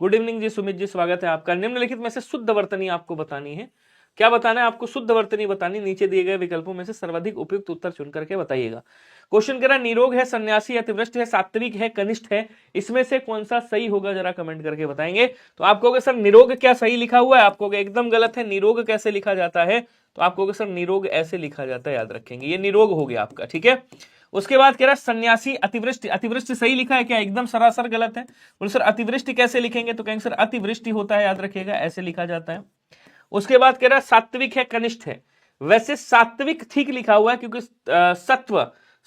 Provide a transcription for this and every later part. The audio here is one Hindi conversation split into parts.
गुड इवनिंग जी सुमित जी, स्वागत है आपका। निम्नलिखित में से शुद्ध वर्तनी आपको बतानी है। क्या बताना है आपको? शुद्ध वर्तनी बतानी। नीचे दिए गए विकल्पों में से सर्वाधिक उपयुक्त उत्तर चुन करके बताइएगा। क्वेश्चन कह रहा है निरोग है, सन्यासी, अतिवृष्ट है, सात्विक है, कनिष्ठ है, इसमें से कौन सा सही होगा जरा कमेंट करके बताएंगे। तो आप कहोगे सर निरोग क्या सही लिखा हुआ है? आप कहोगे एकदम गलत है। निरोग कैसे लिखा जाता है? तो आप कहोगे सर निरोग ऐसे लिखा जाता है, याद रखेंगे। ये निरोग हो गया आपका, ठीक है। उसके बाद कह रहा है सन्यासी, अतिवृष्टि। अतिवृष्टि सही लिखा है क्या? एकदम सरासर गलत है। बोले सर अतिवृष्टि कैसे लिखेंगे? तो कहेंगे सर अतिवृष्टि होता है, याद रखिएगा, ऐसे लिखा जाता है। उसके बाद कह रहा है सात्विक है, कनिष्ठ है। वैसे सात्विक ठीक लिखा हुआ है क्योंकि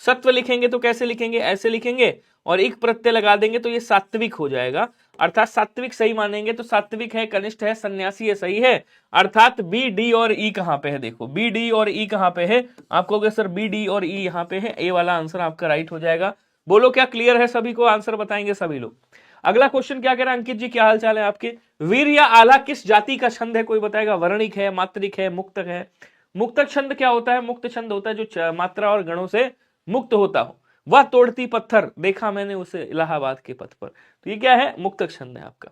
सत्व लिखेंगे तो कैसे लिखेंगे? ऐसे लिखेंगे और एक प्रत्यय लगा देंगे तो ये सात्विक हो जाएगा, अर्थात सात्विक सही मानेंगे। तो सात्विक है, कनिष्ठ है, सन्यासी है, सही है। अर्थात बी, डी और ई कहां पे है? देखो बी, डी और ई कहां पे है? आप कहोगे सर बी, डी और ई यहां पे है। ए वाला आंसर आपका राइट हो जाएगा। बोलो क्या क्लियर है सभी को? आंसर बताएंगे सभी लोग। अगला क्वेश्चन क्या कह रहा है अंकित जी, क्या हाल चाल है आपके? वीर या आला किस जाति का छंद है? कोई बताएगा? वर्णिक है, मात्रिक है, मुक्तक है? मुक्तक छंद क्या होता है? मुक्त छंद होता है जो मात्रा और गणों से मुक्त होता हो। वह तोड़ती पत्थर, देखा मैंने उसे इलाहाबाद के पथ पर। तो ये क्या है? मुक्तक छंद है आपका।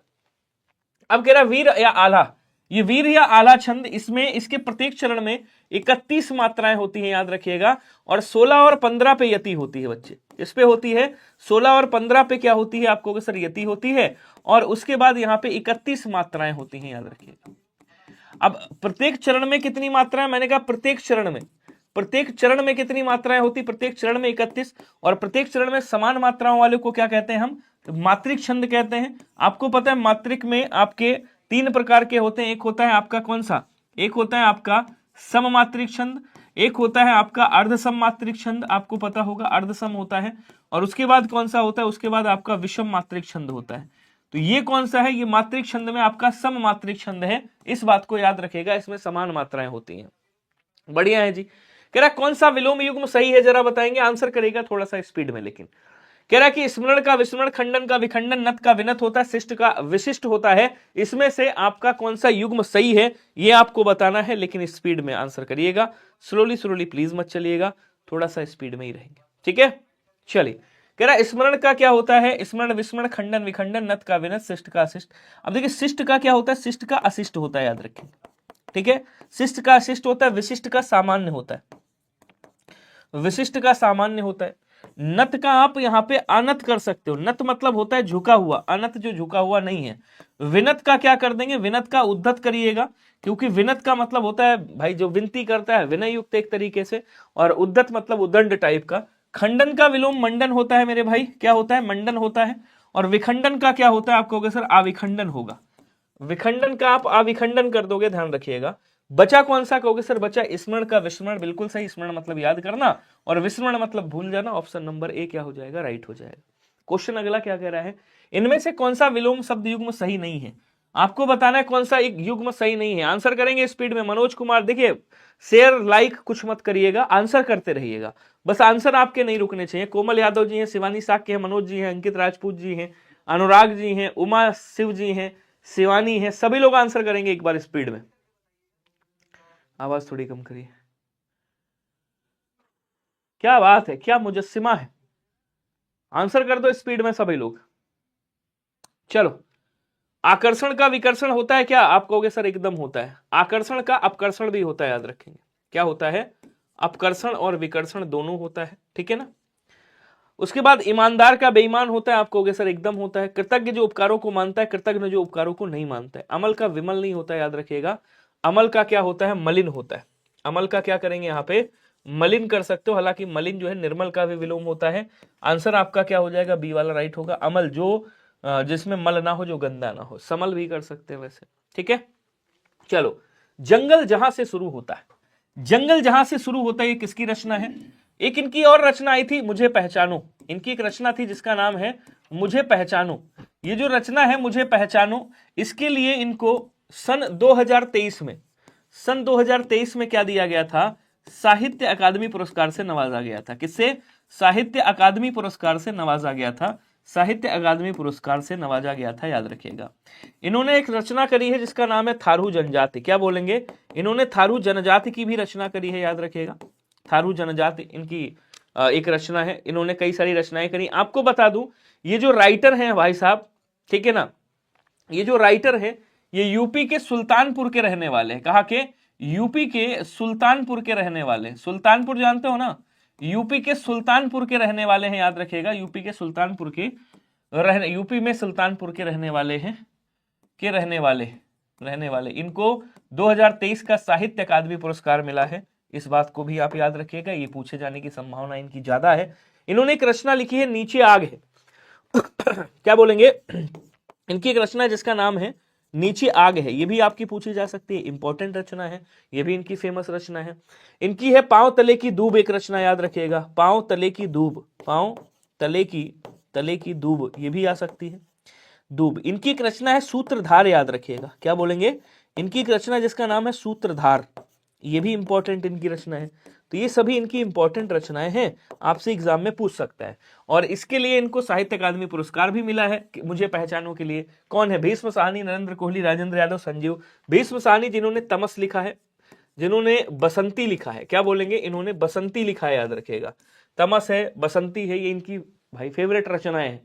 अब कह रहा वीर या आला, ये वीर या आला छंद, इसमें इसके प्रत्येक चरण में 31 मात्राएं होती हैं, याद रखिएगा। और 16 और 15 पे यति होती है बच्चे। इस पे होती है 16 और 15 पे क्या होती है? आपको सर यति होती है। और उसके बाद यहाँ पे 31 मात्राएं होती हैं, याद रखिएगा। अब प्रत्येक चरण में कितनी मात्राएं? मैंने कहा प्रत्येक चरण में कितनी मात्राएं होती? प्रत्येक चरण में 31। और प्रत्येक चरण में समान मात्राओं वाले को क्या कहते हैं हम? मात्रिक छंद कहते हैं। आपको पता है मात्रिक में आपके 3 प्रकार के होते हैं। एक होता है आपका कौन सा? एक होता है आपका सममात्रिक छंद, एक होता है आपका अर्ध सममात्रिक छंद, आपको पता होगा अर्ध सम होता है। और उसके बाद कौन सा होता है? उसके बाद आपका विषम मात्रिक छंद होता है। तो ये कौन सा है? ये मात्रिक छंद में आपका सम मात्रिक छंद है। इस बात को याद रखेगा, इसमें समान मात्राएं होती हैं। बढ़िया है जी। कह रहा कौन सा विलोम युग्म सही है जरा बताएंगे। आंसर करेगा थोड़ा सा स्पीड में, लेकिन कह रहा है कि स्मरण का विस्मरण, खंडन का विखंडन, नत का विनत होता है, शिष्ट का विशिष्ट होता है। इसमें से आपका कौन सा युग्म सही है ये आपको बताना है, लेकिन स्पीड में आंसर करिएगा। स्लोली प्लीज मत चलिएगा, थोड़ा सा स्पीड में ही रहेंगे, ठीक है। चलिए, कह रहा स्मरण का क्या होता है? स्मरण, विस्मरण, खंडन, विखंडन, नत का विनत, शिष्ट का अशिष्ट। अब देखिए शिष्ट का क्या होता है? शिष्ट का अशिष्ट होता है, याद रखें, ठीक है। शिष्ट का अशिष्ट होता है, विशिष्ट का सामान्य होता है, विशिष्ट का सामान्य होता है। नत का आप यहां पे अनत कर सकते हो। नत मतलब होता है झुका हुआ, अनत जो झुका हुआ नहीं है। विनत का क्या कर देंगे? विनत का उद्धत करिएगा, क्योंकि विनत का मतलब होता है भाई जो विनती करता है, विनय युक्त एक तरीके से। और उद्धत मतलब उदंड टाइप का। खंडन का विलोम मंडन होता है मेरे भाई, क्या होता है? मंडन होता है। और विखंडन का क्या होता है? आप कहोगे सर अविखंडन होगा। विखंडन का आप अविखंडन कर दोगे, ध्यान रखिएगा। बचा कौन सा? कहोगे सर बचा स्मरण का विस्मरण, बिल्कुल सही। स्मरण मतलब याद करना और विस्मरण मतलब भूल जाना। ऑप्शन नंबर ए क्या हो जाएगा? राइट हो जाएगा। क्वेश्चन अगला क्या कह रहा है? इनमें से कौन सा विलोम शब्द युग्म सही नहीं है? आपको बताना है कौन सा एक युग्म सही नहीं है। आंसर करेंगे स्पीड में। मनोज कुमार, देखिए शेयर लाइक कुछ मत करिएगा, आंसर करते रहिएगा, बस आंसर आपके नहीं रुकने चाहिए। कोमल यादव जी हैं, शिवानी साक्य है, मनोज जी हैं, अंकित राजपूत जी हैं, अनुराग जी हैं, उमा शिव जी हैं, शिवानी है, सभी लोग आंसर करेंगे एक बार स्पीड में। आवाज थोड़ी कम करिए। क्या बात है, क्या मुजस्सिमा है। आंसर कर दो स्पीड में सभी लोग। चलो, आकर्षण का विकर्षण होता है क्या? आप कहोगे सर एकदम होता है। आकर्षण का अपकर्षण भी होता है, याद रखेंगे। क्या होता है? अपकर्षण और विकर्षण दोनों होता है, ठीक है ना। उसके बाद ईमानदार का बेईमान होता है, आप कहोगे सर एकदम होता है। कृतज्ञ जो उपकारों को मानता है, कृतज्ञ जो उपकारों को नहीं मानता है। अमल का विमल नहीं होता है, याद रखिएगा। अमल का क्या होता है? मलिन होता है। अमल का क्या करेंगे यहाँ पे? मलिन कर सकते हो, हालांकि मलिन जो है निर्मल का भी विलोम होता है। आंसर आपका क्या हो जाएगा? बी वाला राइट होगा। अमल जो जिसमें मल ना हो, जो गंदा ना हो। समल भी कर सकते हैं वैसे, ठीक है। चलो, जंगल जहां से शुरू होता है, जंगल जहां से शुरू होता है, ये किसकी रचना है? एक इनकी और रचना आई थी, मुझे पहचानो। इनकी एक रचना थी जिसका नाम है मुझे पहचानो। ये जो रचना है मुझे पहचानो, इसके लिए इनको सन 2023 में क्या दिया गया था? साहित्य अकादमी पुरस्कार से नवाजा गया था। किससे? साहित्य अकादमी पुरस्कार से नवाजा गया था। साहित्य अकादमी पुरस्कार से नवाजा गया था, याद रखिएगा। इन्होंने एक रचना करी है जिसका नाम है थारू जनजाति। क्या बोलेंगे? इन्होंने थारू जनजाति की भी रचना करी है, याद रखिएगा। थारू जनजाति इनकी एक रचना है। इन्होंने कई सारी रचनाएं करी। आपको बता दूं, ये जो राइटर हैं भाई साहब, ठीक है ना, ये जो राइटर है ये यूपी के सुल्तानपुर के रहने वाले हैं। कहाँ के? यूपी के सुल्तानपुर के रहने वाले। सुल्तानपुर जानते हो ना, यूपी के सुल्तानपुर के रहने वाले हैं, याद रखिएगा। यूपी में सुल्तानपुर के रहने वाले हैं, रहने वाले। इनको 2023 का साहित्य अकादमी पुरस्कार मिला है, इस बात को भी आप याद रखिएगा, ये पूछे जाने की संभावना इनकी ज्यादा है। इन्होंने एक रचना लिखी है नीचे आग है। क्या बोलेंगे? इनकी एक रचना जिसका नाम है नीचे आग है, ये भी आपकी पूछी जा सकती है, इंपॉर्टेंट रचना है, ये भी इनकी फेमस रचना है। इनकी है पांव तले की दूब, एक रचना याद रखिएगा, पांव तले की दूब, पांव तले की दूब, ये भी आ सकती है, दूब। इनकी एक रचना है सूत्रधार, याद रखिएगा। क्या बोलेंगे? इनकी एक रचना जिसका नाम है सूत्रधार, ये भी इंपॉर्टेंट इनकी रचना है। तो ये सभी इनकी इंपॉर्टेंट रचनाएं हैं, आपसे एग्जाम में पूछ सकता है। और इसके लिए इनको साहित्य अकादमी पुरस्कार भी मिला है। मुझे पहचानों के लिए कौन है? भीष्म साहनी, नरेंद्र कोहली, राजेंद्र यादव, संजीव। भीष्म साहनी जिन्होंने तमस लिखा है, जिन्होंने बसंती लिखा है। क्या बोलेंगे? इन्होंने बसंती लिखा है, याद रखिएगा। तमस है, बसंती है, ये इनकी भाई फेवरेट रचनाएं हैं।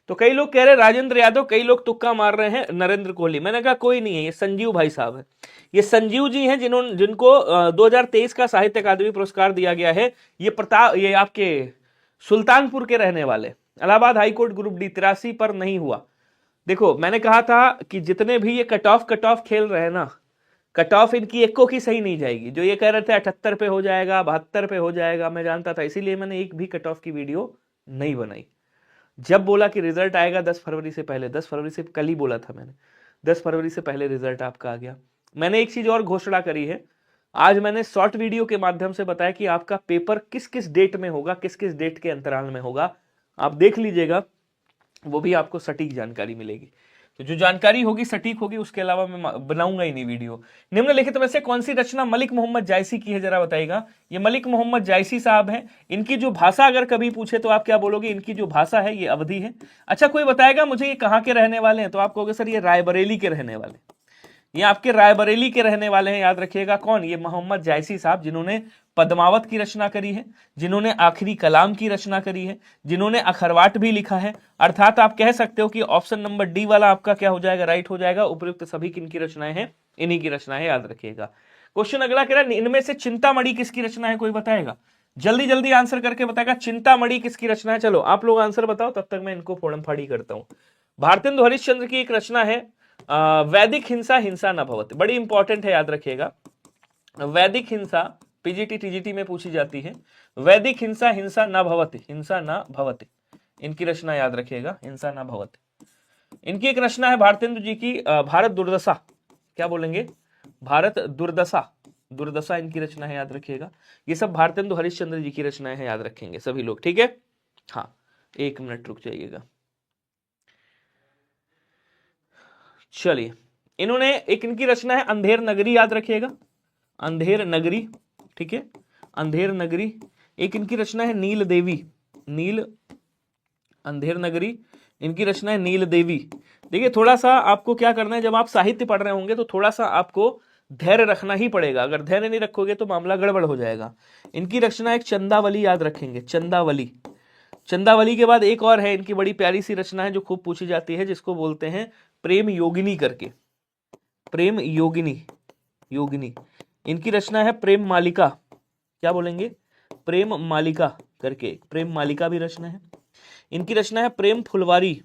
तो कई लोग कह रहे हैं राजेंद्र यादव, कई लोग तुक्का मार रहे हैं नरेंद्र कोहली। मैंने कहा कोई नहीं है, ये संजीव भाई साहब है। ये संजीव जी हैं जिनको 2023 का साहित्य अकादमी पुरस्कार दिया गया है। ये आपके सुल्तानपुर के रहने वाले। इलाहाबाद हाईकोर्ट ग्रुप डी 83 पर नहीं हुआ। देखो मैंने कहा था कि जितने भी ये कट ऑफ खेल रहे हैं ना, कट ऑफ इनकी एको की सही नहीं जाएगी। जो ये कह रहे थे 78 पे हो जाएगा, 72 पे हो जाएगा, मैं जानता था, इसीलिए मैंने एक भी कट ऑफ की वीडियो नहीं बनाई। जब बोला कि रिजल्ट आएगा 10 फरवरी से पहले, 10 फरवरी से कल ही बोला था मैंने, 10 फरवरी से पहले रिजल्ट आपका आ गया। मैंने एक चीज और घोषणा करी है, आज मैंने शॉर्ट वीडियो के माध्यम से बताया कि आपका पेपर किस किस डेट में होगा, किस किस डेट के अंतराल में होगा। आप देख लीजिएगा, वो भी आपको सटीक जानकारी मिलेगी। तो जो जानकारी होगी सटीक होगी, उसके अलावा मैं बनाऊंगा ही नहीं वीडियो। निम्नलिखित में से कौन सी रचना मलिक मोहम्मद जायसी की है, जरा बताइएगा। ये मलिक मोहम्मद जायसी साहब हैं। इनकी जो भाषा अगर कभी पूछे तो आप क्या बोलोगे? इनकी जो भाषा है ये अवधी है। अच्छा, कोई बताएगा मुझे ये कहाँ के रहने वाले हैं? तो आप कहोगे सर ये रायबरेली के रहने वाले, ये आपके रायबरेली के रहने वाले हैं। याद रखिएगा कौन? ये मोहम्मद जायसी साहब, जिन्होंने पद्मावत की रचना करी है, जिन्होंने आखिरी कलाम की रचना करी है, जिन्होंने अखरवाट भी लिखा है। अर्थात आप कह सकते हो कि ऑप्शन नंबर डी वाला आपका क्या हो जाएगा? राइट हो जाएगा। उपयुक्त सभी किनकी रचनाएं हैं? इन्हीं की रचनाएं, याद रखिएगा। क्वेश्चन अगला कह रहा है इनमें से चिंतामणि किसकी रचना है? कोई बताएगा? जल्दी जल्दी आंसर करके बताएगा चिंतामणि किसकी रचना है। चलो आप लोग आंसर बताओ, तब तक मैं इनको फोड़म फाड़ी करता हूं। भारतेंदु हरिश्चंद्र की एक रचना है वैदिक हिंसा, हिंसा न भवति, बड़ी इंपॉर्टेंट है, याद रखिएगा। वैदिक हिंसा पीजीटी टीजीटी में पूछी जाती है। वैदिक हिंसा, हिंसा न भवति, हिंसा न भवति, इनकी रचना याद रखिएगा, हिंसा न भवति। इनकी एक रचना है भारतेंदु जी की भारत दुर्दशा। क्या बोलेंगे? भारत दुर्दशा, दुर्दशा इनकी रचना है, याद रखिएगा। ये सब भारतेंदु हरिश्चंद्र जी की रचनाएं हैं, याद रखेंगे सभी लोग, ठीक है। हाँ, एक मिनट रुक जाइएगा। चलिए, इन्होंने एक इनकी रचना है अंधेर नगरी, याद रखिएगा, अंधेर नगरी, ठीक है, अंधेर नगरी। एक इनकी रचना है नील देवी, नील, अंधेर नगरी, इनकी रचना है नील देवी। देखिए थोड़ा सा आपको क्या करना है, जब आप साहित्य पढ़ रहे होंगे तो थोड़ा सा आपको धैर्य रखना ही पड़ेगा। अगर धैर्य नहीं रखोगे तो मामला गड़बड़ हो जाएगा। इनकी रचना एक चंदावली, याद रखेंगे, चंदावली। चंदावली के बाद एक और है इनकी बड़ी प्यारी सी रचना है जो खूब पूछी जाती है, जिसको बोलते हैं प्रेम योगिनी करके, प्रेम योगिनी, योगिनी। इनकी रचना है प्रेम मालिका। क्या बोलेंगे? प्रेम मालिका करके, प्रेम मालिका भी रचना है। इनकी रचना है प्रेम फुलवारी,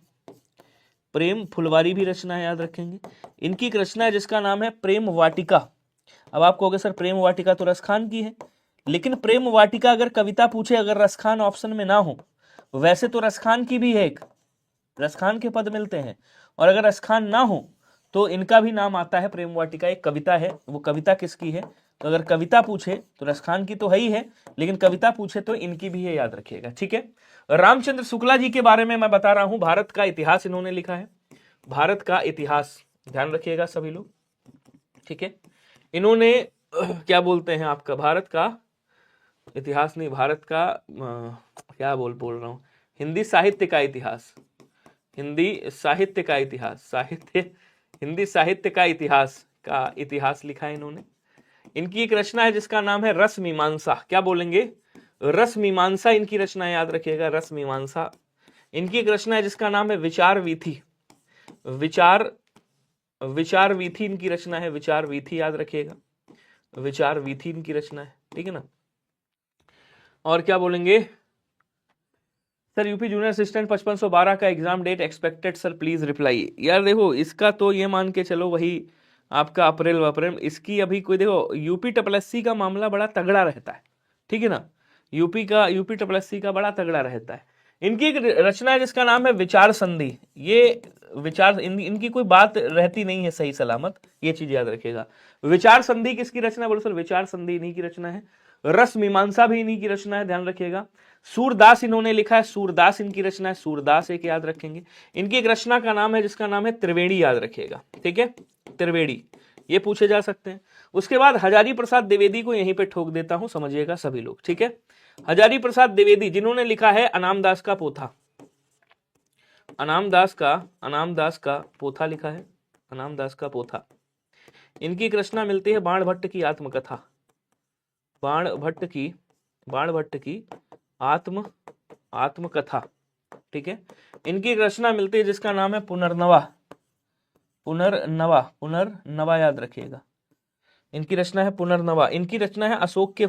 प्रेम फुलवारी भी रचना है, याद रखेंगे। इनकी एक रचना है जिसका नाम है प्रेम वाटिका। अब आप कहोगे सर प्रेम वाटिका तो रसखान की है, लेकिन प्रेम वाटिका अगर कविता पूछे, अगर रसखान ऑप्शन में ना हो, वैसे तो रसखान की भी है, एक रसखान के पद मिलते हैं, और अगर रसखान ना हो तो इनका भी नाम आता है प्रेम वाटिका। एक कविता है, वो कविता किसकी है? तो अगर कविता पूछे तो रसखान की तो है ही है, लेकिन कविता पूछे तो इनकी भी है, याद रखिएगा, ठीक है। रामचंद्र शुक्ला जी के बारे में मैं बता रहा हूं, भारत का इतिहास इन्होंने लिखा है, भारत का इतिहास, ध्यान रखिएगा सभी लोग, ठीक है। इन्होंने क्या बोलते हैं आपका, भारत का इतिहास नहीं, भारत का क्या बोल रहा हूं, हिंदी साहित्य का इतिहास, हिंदी साहित्य का इतिहास, साहित्य, हिंदी साहित्य का इतिहास लिखा है इन्होंने। इनकी एक रचना है जिसका नाम है रस मीमांसा। क्या बोलेंगे? रस मीमांसा इनकी रचना है, याद रखिएगा, रस मीमांसा। इनकी एक रचना है जिसका नाम है विचार वीथी, विचार विचार वीथी इनकी रचना है, विचार वीथी याद रखिएगा, विचार वीथी इनकी रचना है, ठीक है ना। और क्या बोलेंगे सर, यूपी जूनियर असिस्टेंट 5512 का exam date expected sir please reply. यार देखो इसका तो ये मान के चलो वही आपका अप्रैल, इसकी अभी कोई देखो यूपी SSC का मामला बड़ा तगड़ा रहता है, ठीक है ना, यूपी SSC का बड़ा तगड़ा रहता है। इनकी एक रचना है जिसका नाम है विचार संधि। ये विचार इनकी कोई बात रहती नहीं है सही सलामत, ये चीज याद रखिएगा। विचार संधि किसकी रचना, बोलो सर विचार संधि इन्हीं की रचना है। रस मीमांसा भी इन्हीं की रचना है, ध्यान रखिएगा। सूरदास इन्होंने लिखा है, सूरदास इनकी रचना है, सूरदास एक याद रखेंगे। इनकी एक रचना का नाम है जिसका नाम है त्रिवेणी, याद रखिएगा, ठीक है, त्रिवेणी, ये पूछे जा सकते हैं। उसके बाद हजारी प्रसाद द्विवेदी को यहीं पे ठोक देता हूं, समझिएगा सभी लोग, ठीक है। हजारी प्रसाद द्विवेदी जिन्होंने लिखा है अनामदास का पोथा, अनामदास का पोथा लिखा है, अनामदास का पोथा। इनकी एक रचना मिलती है बाण भट्ट की आत्मकथा, बाण भट्ट की आत्मकथा, ठीक है। इनकी एक रचना मिलती है जिसका नाम है पुनर्नवा याद रखिएगा। इनकी रचना है पुनर्नवा। इनकी रचना है अशोक के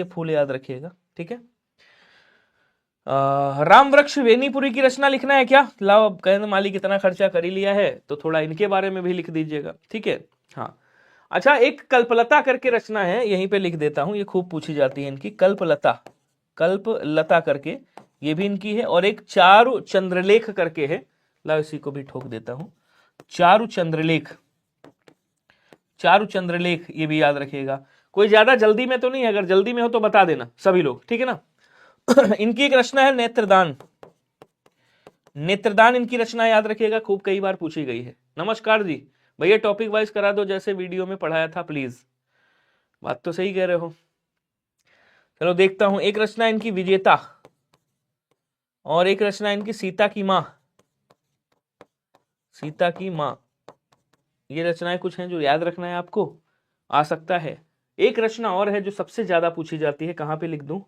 फूल याद रखिएगा, ठीक है। राम वृक्ष वेनीपुरी की रचना लिखना है क्या, लाओ अब कहने मालिक इतना खर्चा कर ही लिया है तो थोड़ा इनके बारे में भी लिख दीजिएगा, ठीक है। हाँ अच्छा, एक कल्पलता करके रचना है, यहीं पे लिख देता हूं, ये खूब पूछी जाती है इनकी, कल्पलता करके, ये भी इनकी है। और एक चारु चंद्रलेख करके है, लाओ इसी को भी ठोक देता हूं, चारु चंद्रलेख, ये भी याद रखिएगा। कोई ज्यादा जल्दी में तो नहीं है, अगर जल्दी में हो तो बता देना सभी लोग, ठीक है ना। इनकी एक रचना है नेत्रदान इनकी रचना याद रखिएगा, खूब कई बार पूछी गई है। नमस्कार जी, भैया टॉपिक वाइज करा दो जैसे वीडियो में पढ़ाया था प्लीज, बात तो सही कह रहे हो। चलो देखता हूं, एक रचना इनकी विजेता, और एक रचना इनकी सीता की मां। ये रचनाएं कुछ हैं जो याद रखना है आपको, आ सकता है। एक रचना और है जो सबसे ज्यादा पूछी जाती है, कहां पे लिख दूं,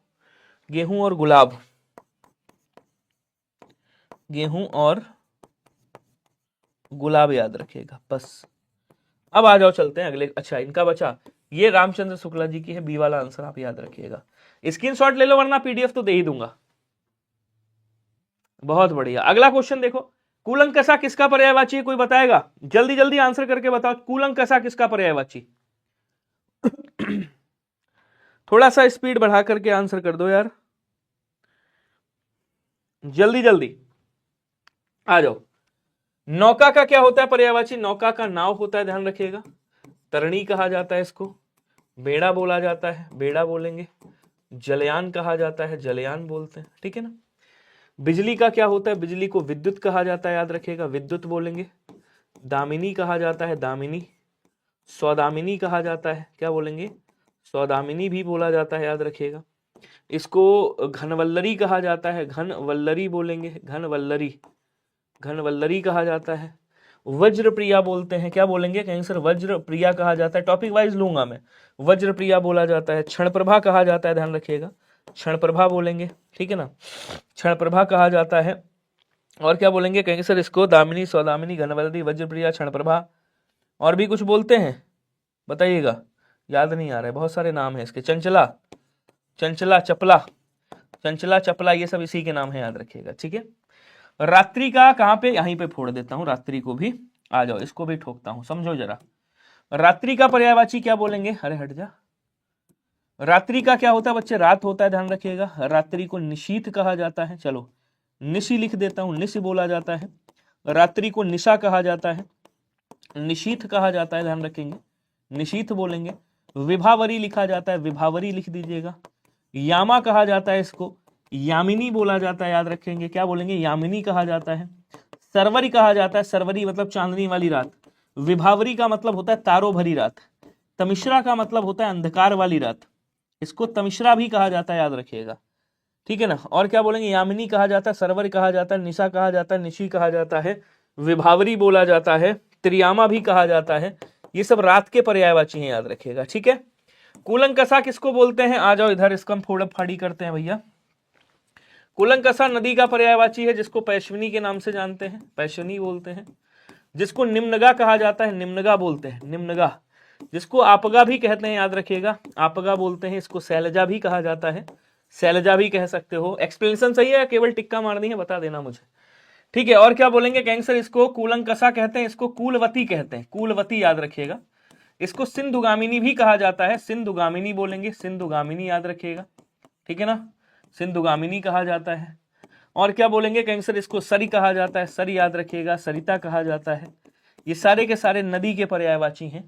गेहूं और गुलाब याद रखिएगा बस। अब आ जाओ चलते हैं अगले। अच्छा इनका बचा, ये रामचंद्र शुक्ला जी की है, बी वाला आंसर आप याद रखिएगा। स्क्रीनशॉट ले लो वरना पीडीएफ तो दे ही दूंगा। बहुत बढ़िया, अगला क्वेश्चन देखो, कूलंकषा किसका पर्यायवाची है, कोई बताएगा, जल्दी जल्दी आंसर करके बताओ, कूलंकषा किसका पर्यायवाची। थोड़ा सा स्पीड बढ़ा करके आंसर कर दो यार, जल्दी जल्दी आ जाओ। नौका का क्या होता है पर्यायवाची, नौका का नाव होता है, ध्यान रखिएगा। तरणी कहा जाता है इसको, बेड़ा बोला जाता है, बेड़ा बोलेंगे। जलयान कहा जाता है, जलयान बोलते हैं, ठीक है ना। बिजली का क्या होता है, बिजली को विद्युत कहा जाता है, याद रखिएगा, विद्युत बोलेंगे। दामिनी कहा जाता है, दामिनी। सौदामिनी कहा जाता है, क्या बोलेंगे, सौदामिनी भी बोला जाता है, याद रखिएगा। इसको घनवल्लरी कहा जाता है, घनवल्लरी बोलेंगे, घनवल्लरी कहा जाता है। वज्र प्रिया बोलते हैं, क्या बोलेंगे, कहीं सर वज्र प्रिया कहा जाता है, टॉपिक वाइज लूंगा मैं। वज्र प्रिया बोला जाता है। क्षण प्रभा कहा जाता है, ध्यान रखिएगा, क्षण प्रभा बोलेंगे, ठीक है ना, क्षण प्रभा कहा जाता है। और क्या बोलेंगे, कहेंगे सर इसको दामिनी, सौदामिनी, घनवल्लरी, वज्र प्रिया, क्षण प्रभा। और भी कुछ बोलते हैं, बताइएगा, याद नहीं आ रहा है, बहुत सारे नाम है इसके। चंचला, चपला, ये सब इसी के नाम है, याद रखिएगा, ठीक है। रात्रि का कहां पे, यहीं पे फोड़ देता हूं, रात्रि को भी आ जाओ, इसको भी ठोकता हूं, समझो जरा। रात्रि का पर्यायवाची क्या बोलेंगे, अरे हट जा। रात्रि का क्या होता है बच्चे, रात होता है, ध्यान रखिएगा। रात्रि को निशीथ कहा जाता है, चलो निशी लिख देता हूं, निश बोला जाता है। रात्रि को निशा कहा जाता है, निशीथ कहा जाता है, ध्यान रखेंगे, निशीथ बोलेंगे। विभावरी लिखा जाता है, विभावरी लिख दीजिएगा। यामा कहा जाता है इसको, यामिनी बोला जाता है, याद रखेंगे, क्या बोलेंगे, यामिनी कहा जाता है। सरवरी कहा जाता है, सरवरी मतलब चांदनी वाली रात। विभावरी का मतलब होता है तारों भरी रात। तमिश्रा का मतलब होता है अंधकार वाली रात, इसको तमिश्रा भी कहा जाता है, याद रखिएगा, ठीक है ना। और क्या बोलेंगे, यामिनी कहा जाता है, सरवर कहा जाता है, निशा कहा जाता है, निशी कहा जाता है, विभावरी बोला जाता है, त्रियामा भी कहा जाता है। ये सब रात के पर्यायवाची हैं, याद रखिएगा, ठीक है। कूलंकषा किसको बोलते हैं, आ जाओ इधर, इसको हम फोड़ा फाड़ी करते हैं भैया। कूलंकसा नदी का पर्यायवाची है, जिसको पैश्विनी के नाम से जानते हैं, पैश्विनी बोलते हैं। जिसको निम्नगा कहा जाता है, निम्नगा बोलते हैं, निम्नगा। जिसको आपगा भी कहते हैं, याद रखिएगा, आपगा बोलते हैं। इसको शैलजा भी कहा जाता है, शैलजा भी कह सकते हो। एक्सप्लेनेशन सही है या केवल टिक्का मारनी है, बता देना मुझे, ठीक है। और क्या बोलेंगे कैंसर, इसको कूलंकसा कहते हैं, इसको कूलवती कहते हैं, कूलवती याद रखिएगा। इसको सिंधुगामिनी भी कहा जाता है, सिंधुगामिनी बोलेंगे, सिंधुगामिनी याद रखिएगा, ठीक है ना, सिंधुगामिनी कहा जाता है। और क्या बोलेंगे कैंसर, इसको सरी कहा जाता है, सरी याद रखिएगा, सरिता कहा जाता है। ये सारे के सारे नदी के पर्यायवाची हैं।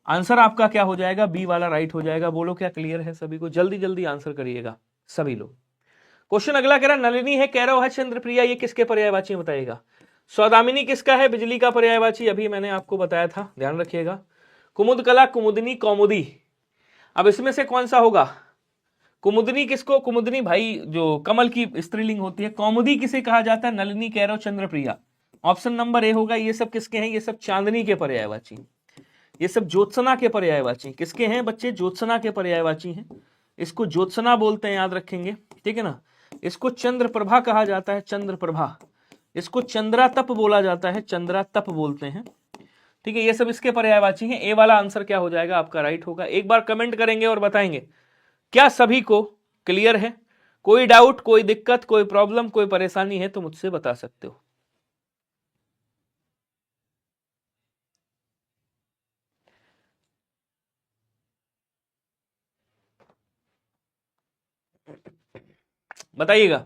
आंसर आपका क्या हो जाएगा, बी वाला राइट हो जाएगा। बोलो क्या क्लियर है सभी को, जल्दी जल्दी आंसर करिएगा सभी लोग। क्वेश्चन अगला कह रहा नलिनी है, कैरव है, चंद्रप्रिया, ये किसके पर्यायवाची बताइएगा। सौदामिनी किसका है, बिजली का पर्यायवाची, अभी मैंने आपको बताया था, ध्यान रखिएगा। कुमुदकला, कुमुदनी, कौमुदी, अब इसमें से कौन सा होगा। कुमुदनी किसको, कुमुदनी भाई जो कमल की स्त्रीलिंग होती है। कौमुदी किसे कहा जाता है, नलिनी, कैरव, चंद्रप्रिया। ऑप्शन नंबर ए होगा। ये सब किसके हैं, ये सब चांदनी के पर्यायवाची, ये सब ज्योत्सना के पर्यायवाची। किसके हैं बच्चे, ज्योत्सना के पर्यायवाची हैं। इसको ज्योत्सना बोलते हैं, याद रखेंगे, ठीक है ना। इसको चंद्रप्रभा कहा जाता है, चंद्रप्रभा। इसको चंद्रातप बोला जाता है, चंद्रातप बोलते हैं, ठीक है। ये सब इसके पर्यायवाची हैं। ए वाला आंसर क्या हो जाएगा आपका, राइट होगा। एक बार कमेंट करेंगे और बताएंगे क्या सभी को क्लियर है। कोई डाउट, कोई दिक्कत, कोई प्रॉब्लम, कोई परेशानी है तो मुझसे बता सकते हो। बताइएगा।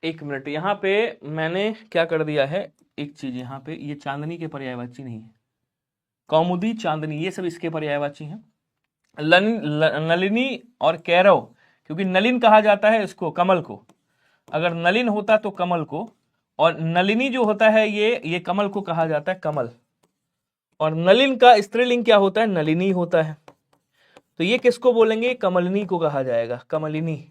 एक मिनट, यहां पे मैंने क्या कर दिया है, एक चीज यहाँ पे, ये चांदनी के पर्यायवाची नहीं है। कौमुदी, चांदनी, ये सब इसके पर्यायवाची हैं। नलिनी और कैरव, क्योंकि नलिन कहा जाता है इसको, कमल को। अगर नलिन होता तो कमल को, और नलिनी जो होता है ये कमल को कहा जाता है, कमल। और नलिन का स्त्रीलिंग क्या होता है, नलिनी होता है। तो ये किसको बोलेंगे, कमलिनी को कहा जाएगा, कमलिनी,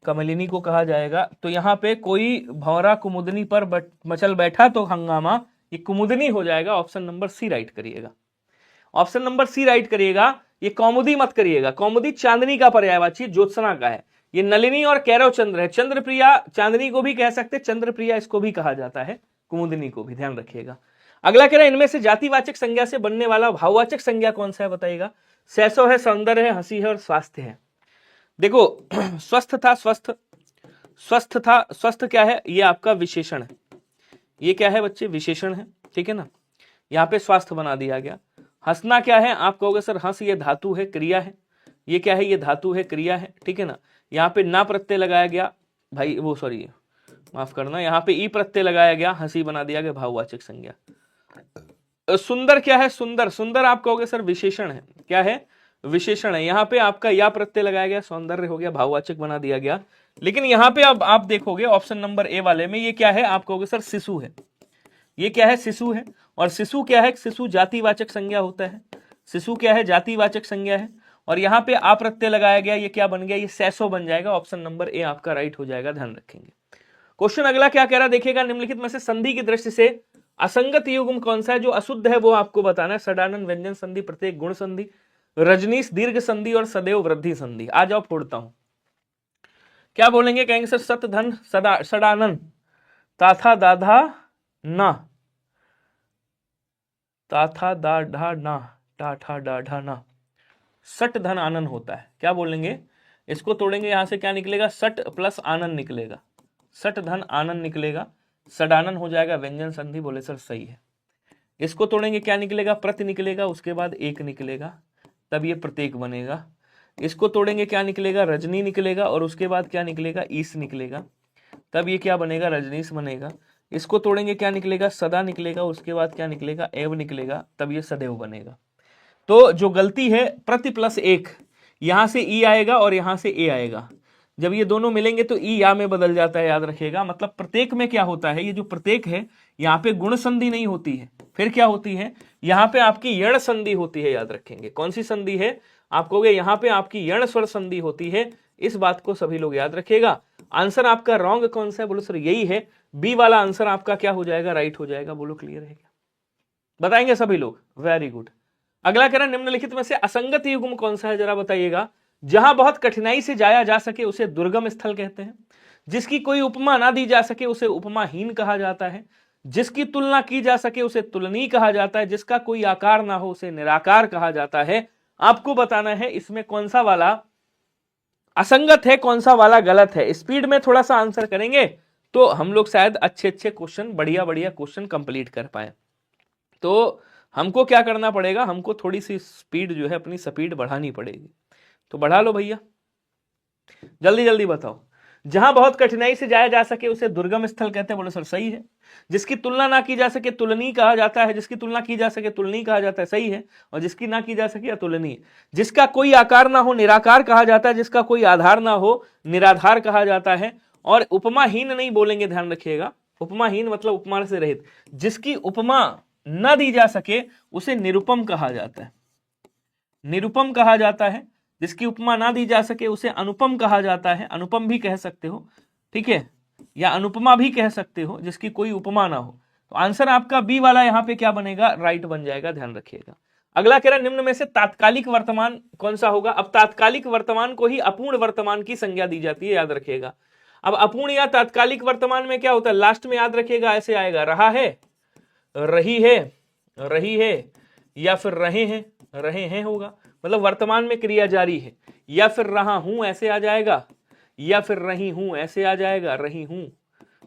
कमलिनी को कहा जाएगा। तो यहाँ पे कोई भंवरा कुमुदनी पर मचल बैठा तो हंगामा, ये कुमुदनी हो जाएगा। ऑप्शन नंबर सी राइट करिएगा, ऑप्शन नंबर सी राइट करिएगा। ये कौमुदी मत करिएगा, कौमुदी चांदनी का पर्यायवाची, ज्योत्सना का है। ये नलिनी और कैरव चंद्र है। चंद्रप्रिया चांदनी को भी कह सकते, चंद्रप्रिया इसको भी कहा जाता है, कुमुदनी को भी, ध्यान रखिएगा। अगला कह रहा है इनमें से जातिवाचक संज्ञा से बनने वाला भाववाचक संज्ञा कौन सा है बताइएगा। सैसो है, सौंदर्य है, हंसी है और स्वास्थ्य है। देखो स्वस्थ था, स्वस्थ, स्वस्थ था, स्वस्थ क्या है, ये आपका विशेषण है। ये क्या है बच्चे, विशेषण है, ठीक है ना। यहाँ पे स्वास्थ्य बना दिया गया। हंसना क्या है, आप कहोगे सर हंस ये धातु है, क्रिया है। ये क्या है, ये धातु है, क्रिया है, ठीक है ना। यहाँ पे ना प्रत्यय लगाया गया भाई, वो सॉरी माफ करना, यहाँ पे ई प्रत्यय लगाया गया, हंसी बना दिया गया, भाववाचक संज्ञा। सुंदर क्या है, सुंदर, सुंदर आप कहोगे सर विशेषण है, क्या है, विशेषण है। यहाँ पे आपका या प्रत्यय लगाया गया, सौंदर्य हो गया, भाववाचक बना दिया गया। लेकिन यहाँ पे अब आप देखोगे ऑप्शन नंबर ए वाले में, ये क्या है, आप कहोगे सर शिशु है। ये क्या है, शिशु है। और शिशु क्या है, शिशु जातिवाचक संज्ञा होता है। शिशु क्या है, जातिवाचक संज्ञा है। और यहाँ पे आ प्रत्यय लगाया गया, ये क्या बन गया, ये सैसो बन जाएगा। ऑप्शन नंबर ए आपका राइट हो जाएगा, ध्यान रखेंगे। क्वेश्चन अगला क्या कह रहा है देखिएगा, निम्नलिखित में से संधि की दृष्टि से असंगत युग्म कौन सा है, जो अशुद्ध है वो आपको बताना है। सडानन, व्यंजन संधि, प्रत्येक गुण संधि, रजनीश दीर्घ संधि और सदैव वृद्धि संधि। आ जाओ फोड़ता हूं, क्या बोलेंगे, कहेंगे सर सत धन सडानन, ताथा दाधा ना, ताथा दाढ़ा ना, टाठा डाढ़ा ना, सट धन आनन होता है। क्या बोलेंगे, इसको तोड़ेंगे, यहां से क्या निकलेगा, सट प्लस आनन निकलेगा, सट धन आनन निकलेगा, सडानन हो जाएगा, व्यंजन संधि। बोले सर सही है। इसको तोड़ेंगे, क्या निकलेगा, प्रति निकलेगा, उसके बाद एक निकलेगा, तब ये प्रत्येक बनेगा। इसको तोड़ेंगे, क्या निकलेगा, रजनी निकलेगा, और उसके बाद क्या निकलेगा, ईस निकलेगा, तब ये क्या बनेगा, रजनीश बनेगा। इसको तोड़ेंगे, क्या निकलेगा, सदा निकलेगा, उसके बाद क्या निकलेगा, एव निकलेगा, तब ये सदैव बनेगा। तो जो गलती है, प्रति प्लस एक, यहां से ई आएगा और यहां से ए आएगा। जब ये दोनों मिलेंगे तो ई या में बदल जाता है, याद रखिएगा। मतलब प्रत्येक में क्या होता है, ये जो प्रत्येक है यहाँ पे गुण संधि नहीं होती है, फिर क्या होती है, यहाँ पे आपकी यण संधि होती है, याद रखेंगे। कौन सी संधि है, आप कहोगे यहाँ पे आपकी यण स्वर संधि होती है। इस बात को सभी लोग याद रखिएगा। आंसर आपका रॉन्ग कौन सा है, बोलो सर यही है, बी वाला आंसर आपका क्या हो जाएगा, राइट हो जाएगा। बोलो क्लियर है क्या, बताएंगे सभी लोग, वेरी गुड। अगला कह रहा निम्नलिखित में से असंगत युग्म कौन सा है, जरा बताइएगा। जहां बहुत कठिनाई से जाया जा सके उसे दुर्गम स्थल कहते हैं, जिसकी कोई उपमा ना दी जा सके उसे उपमाहीन कहा जाता है, जिसकी तुलना की जा सके उसे तुलनीय कहा जाता है, जिसका कोई आकार ना हो उसे निराकार कहा जाता है। आपको बताना है इसमें कौन सा वाला असंगत है, कौन सा वाला गलत है। स्पीड में थोड़ा सा आंसर करेंगे तो हम लोग शायद अच्छे अच्छे क्वेश्चन, बढ़िया बढ़िया क्वेश्चन कंप्लीट कर पाए। तो हमको क्या करना पड़ेगा, हमको थोड़ी सी स्पीड जो है अपनी स्पीड बढ़ानी पड़ेगी। तो बढ़ा लो भैया, जल्दी जल्दी बताओ। जहां बहुत कठिनाई से जाया जा सके उसे दुर्गम स्थल कहते हैं, बोलो सर सही है। जिसकी तुलना ना की जा सके तुलनीय कहा जाता है, जिसकी तुलना की जा सके तुलनीय कहा जाता है, सही है। और जिसकी ना की जा सके अतुलनीय। जिसका कोई आकार ना हो निराकार कहा जाता है, जिसका कोई आधार ना हो निराधार कहा जाता है। और उपमाहीन नहीं बोलेंगे, ध्यान रखिएगा। उपमाहीन मतलब उपमा से रहित। जिसकी उपमा न दी जा सके उसे निरुपम कहा जाता है, निरुपम कहा जाता है। जिसकी उपमा ना दी जा सके उसे अनुपम कहा जाता है, अनुपम भी कह सकते हो, ठीक है, या अनुपमा भी कह सकते हो, जिसकी कोई उपमा ना हो। तो आंसर आपका बी वाला यहाँ पे क्या बनेगा, राइट बन जाएगा, ध्यान रखिएगा। अगला कह रहा है निम्न में से तात्कालिक वर्तमान कौन सा होगा। अब तात्कालिक वर्तमान को ही अपूर्ण वर्तमान की संज्ञा दी जाती है, याद रखिएगा। अब अपूर्ण या तात्कालिक वर्तमान में क्या होता है, लास्ट में याद रखिएगा ऐसे आएगा, रहा है, रही है, रही है, या फिर रहे हैं होगा, मतलब वर्तमान में क्रिया जारी है। या फिर रहा हूं ऐसे आ जाएगा, या फिर रही हूं ऐसे आ जाएगा, रही हूं,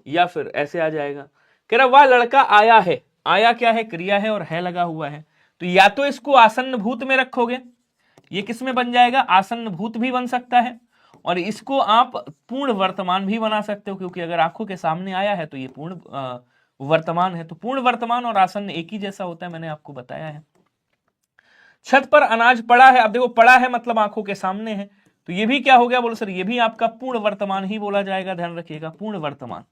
या फिर ऐसे आ जाएगा। कह रहा वह लड़का आया है, आया क्या है, क्रिया है और है लगा हुआ है। तो या तो इसको आसन्न भूत में रखोगे, ये किस में बन जाएगा, आसन्न भूत भी बन सकता है, और इसको आप पूर्ण वर्तमान भी बना सकते हो, क्योंकि अगर आंखों के सामने आया है तो ये पूर्ण वर्तमान है। तो पूर्ण वर्तमान और आसन्न एक ही जैसा होता है, मैंने आपको बताया है। छत पर अनाज पड़ा है, अब देखो पड़ा है मतलब आंखों के सामने है, तो ये भी क्या हो गया, बोलो सर ये भी आपका पूर्ण वर्तमान ही बोला जाएगा, ध्यान रखिएगा, पूर्ण वर्तमान।